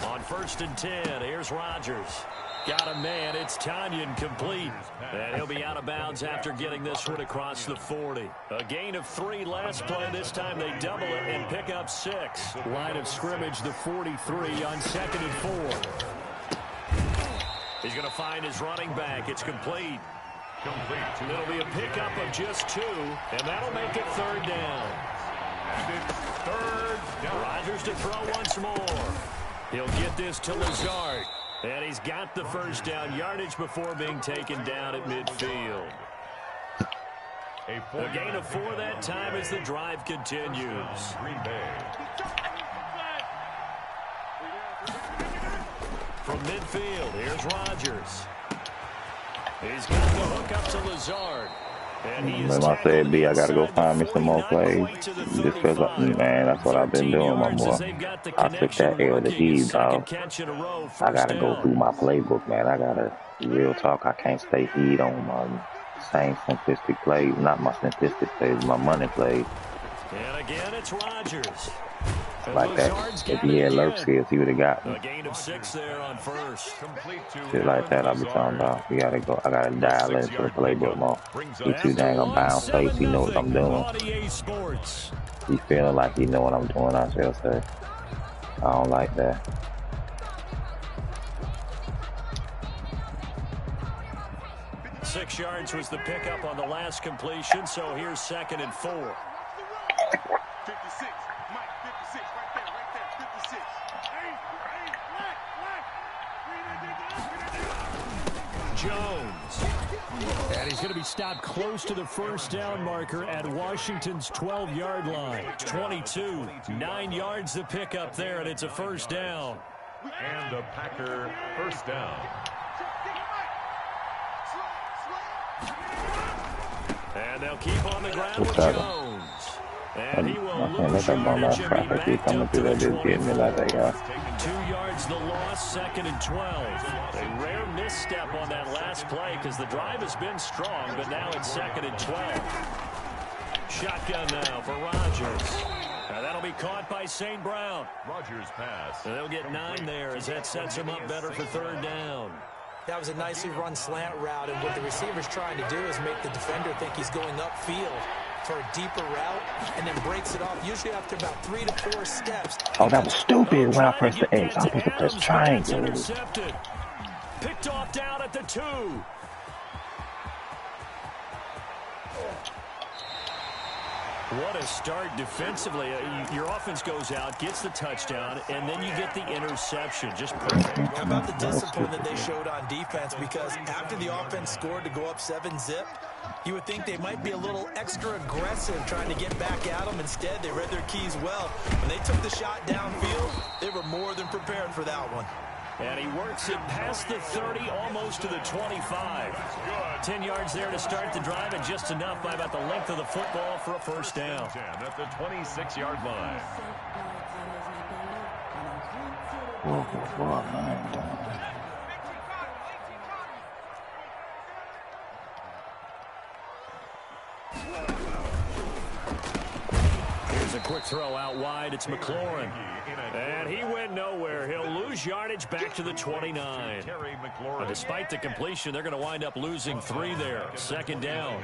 Speaker 1: On 1st and 10, here's Rodgers. Got a man, it's Tanyan complete. And he'll be out of bounds after getting this one across the 40. A gain of 3 last play. This time they double it and pick up 6. Line of scrimmage, the 43 on 2nd and 4. He's going to find his running back. It's complete. It'll be a pickup of just 2, and that'll make it 3rd down. Rodgers to throw once more. He'll get this to Lazard. And he's got the first down, yardage before being taken down at midfield. A gain of 4 that time as the drive continues.
Speaker 3: Green Bay.
Speaker 1: From midfield, here's Rodgers. He's got the hook up to Lazard. And he is
Speaker 5: When I said B, I got to go find me some more plays. Just because, man, that's what I've been doing, my boy. I took that L to heave, dog. I got to go through my playbook, man. I got to, real talk, I can't stay heat on my same simplistic plays. Not my simplistic plays, my money plays.
Speaker 1: And again, it's Rodgers.
Speaker 5: Like that. If he had lurk skills, he would have got me.
Speaker 1: A gain of 6 there on first.
Speaker 5: Shit like that, I'll be talking about. We gotta go. I gotta dial into the playbook more. He too dang on bounce face. He know what I'm doing. He feeling like he know what I'm doing, I shall say. I don't like that.
Speaker 1: Six yards was the pickup on the last completion, so here's 2nd and 4.
Speaker 7: 56, Mike, 56, right there, 56.
Speaker 1: Jones. And he's going to be stopped close to the first down marker at Washington's 12-yard line. 22, 9 yards the pickup there, and it's a first down.
Speaker 3: And a Packer first down.
Speaker 1: And they'll keep on the ground with Jones. And he will lose yardage and be backed up to the 24. 2 yards the loss, 2nd and 12. A rare misstep on that last play because the drive has been strong, but now it's 2nd and 12. Shotgun now for Rodgers. And that'll be caught by St. Brown.
Speaker 3: Rodgers pass.
Speaker 1: And they'll get 9 there as that sets him up better for 3rd down.
Speaker 2: That was a nicely run slant route, and what the receiver's trying to do is make the defender think he's going upfield for a deeper route, and then breaks it off, usually after about 3 to 4 steps.
Speaker 5: Oh, that was stupid when I pressed the X. I'm supposed to press triangle.
Speaker 1: Picked off down at the 2. What a start defensively. Your offense goes out, gets the touchdown, and then you get the interception. Just perfect.
Speaker 2: How about the discipline that they showed on defense? Because after the offense scored to go up 7-zip, you would think they might be a little extra aggressive trying to get back at them. Instead, they read their keys well. When they took the shot downfield, they were more than prepared for that one.
Speaker 1: And he works it past the 30, almost to the 25. 10 yards there to start the drive, and just enough by about the length of the football for a first down.
Speaker 3: At the 26-yard line.
Speaker 1: Here's a quick throw out wide. It's McLaurin. And he went nowhere. He'll lose yardage back to the 29. Despite the completion, they're going to wind up losing 3 there. 2nd down.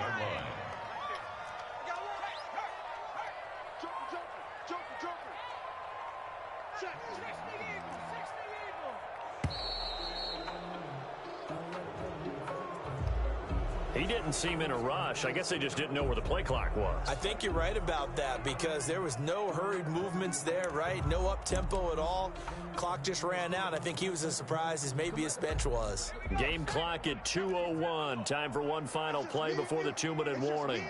Speaker 1: He didn't seem in a rush. I guess they just didn't know where the play clock was.
Speaker 2: I think you're right about that because there was no hurried movements there, right? No up-tempo at all. Clock just ran out. I think he was as surprised as maybe his bench was.
Speaker 1: Game clock at 2:01. Time for one final play before the 2-minute warning.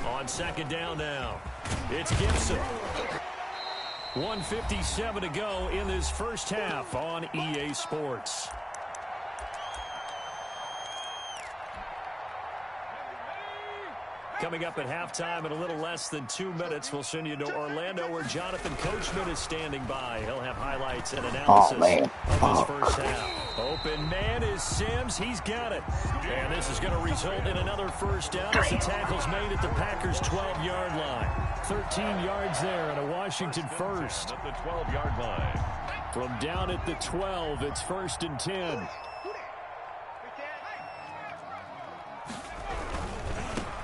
Speaker 1: On 2nd down now, it's Gibson. 1:57 to go in this first half on EA Sports. Coming up at halftime in a little less than 2 minutes, we'll send you to Orlando where Jonathan Coachman is standing by. He'll have highlights and analysis of this first half. Open man is Sims. He's got it. And this is going to result in another first down as the tackle's made at the Packers' 12-yard line. 13 yards there and a Washington first.
Speaker 3: At the 12-yard line.
Speaker 1: From down at the 12, it's 1st and 10.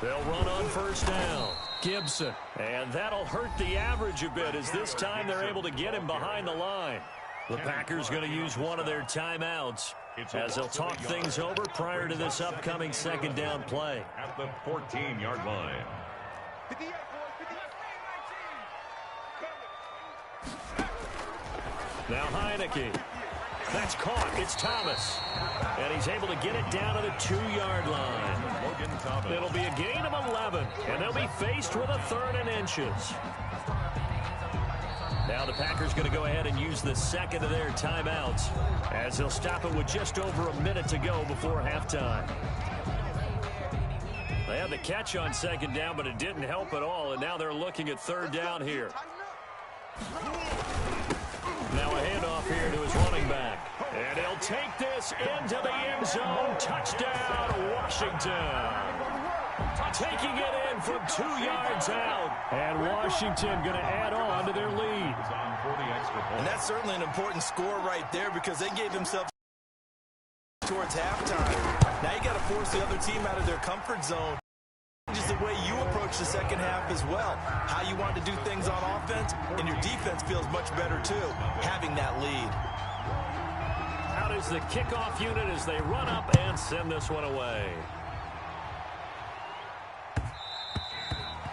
Speaker 1: They'll run on first down. Gibson. And that'll hurt the average a bit as this time they're able to get him behind the line. The Packers going to use one of their timeouts as they'll talk things over prior to this upcoming 2nd down play.
Speaker 3: At the 14-yard line.
Speaker 1: Now Heineke. That's caught. It's Thomas. And he's able to get it down to the 2-yard line. It'll be a gain of 11, and they'll be faced with a 3rd and inches. Now the Packers going to go ahead and use the second of their timeouts as they'll stop it with just over a minute to go before halftime. They had the catch on 2nd down, but it didn't help at all, and now they're looking at 3rd down here. Now a handoff here to his running back. And he'll take this into the end zone. Touchdown, Washington. Taking it in from 2 yards out. And Washington going to add on to their lead.
Speaker 2: And that's certainly an important score right there because they gave themselves towards halftime. Now you got to force the other team out of their comfort zone. Just the way you approach the second half as well. How you want to do things on offense, and your defense feels much better too, having that lead.
Speaker 1: Out is the kickoff unit as they run up and send this one away.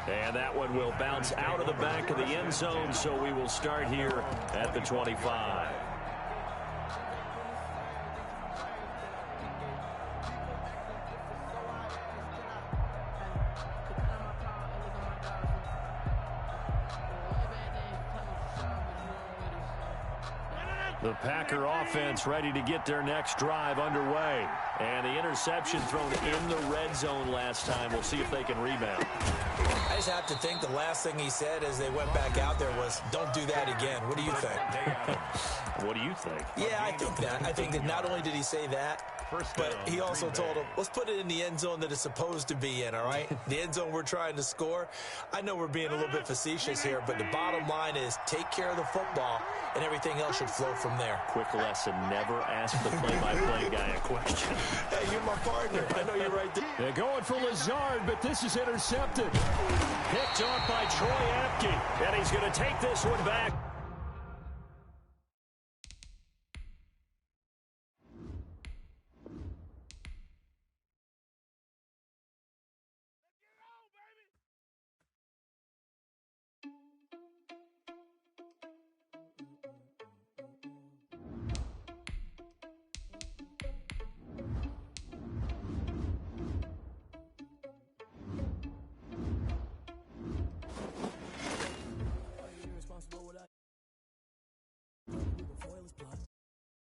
Speaker 1: And that one will bounce out of the back of the end zone, so we will start here at the 25. The Packer offense ready to get their next drive underway. And the interception thrown in the red zone last time. We'll see if they can rebound.
Speaker 2: I just have to think the last thing he said as they went back out there was, don't do that again. What do you think?
Speaker 1: What do you think?
Speaker 2: Yeah, I think that. I think that not only did he say that, but he also told him, let's put it in the end zone that it's supposed to be in, all right? The end zone we're trying to score. I know we're being a little bit facetious here, but the bottom line is take care of the football, and everything else should flow from there.
Speaker 1: Quick lesson, never ask the play-by-play guy a question.
Speaker 2: Hey, you're my partner. I know you're right there.
Speaker 1: They're going for Lazard, but this is intercepted. Picked off by Troy Apke, and he's going to take this one back.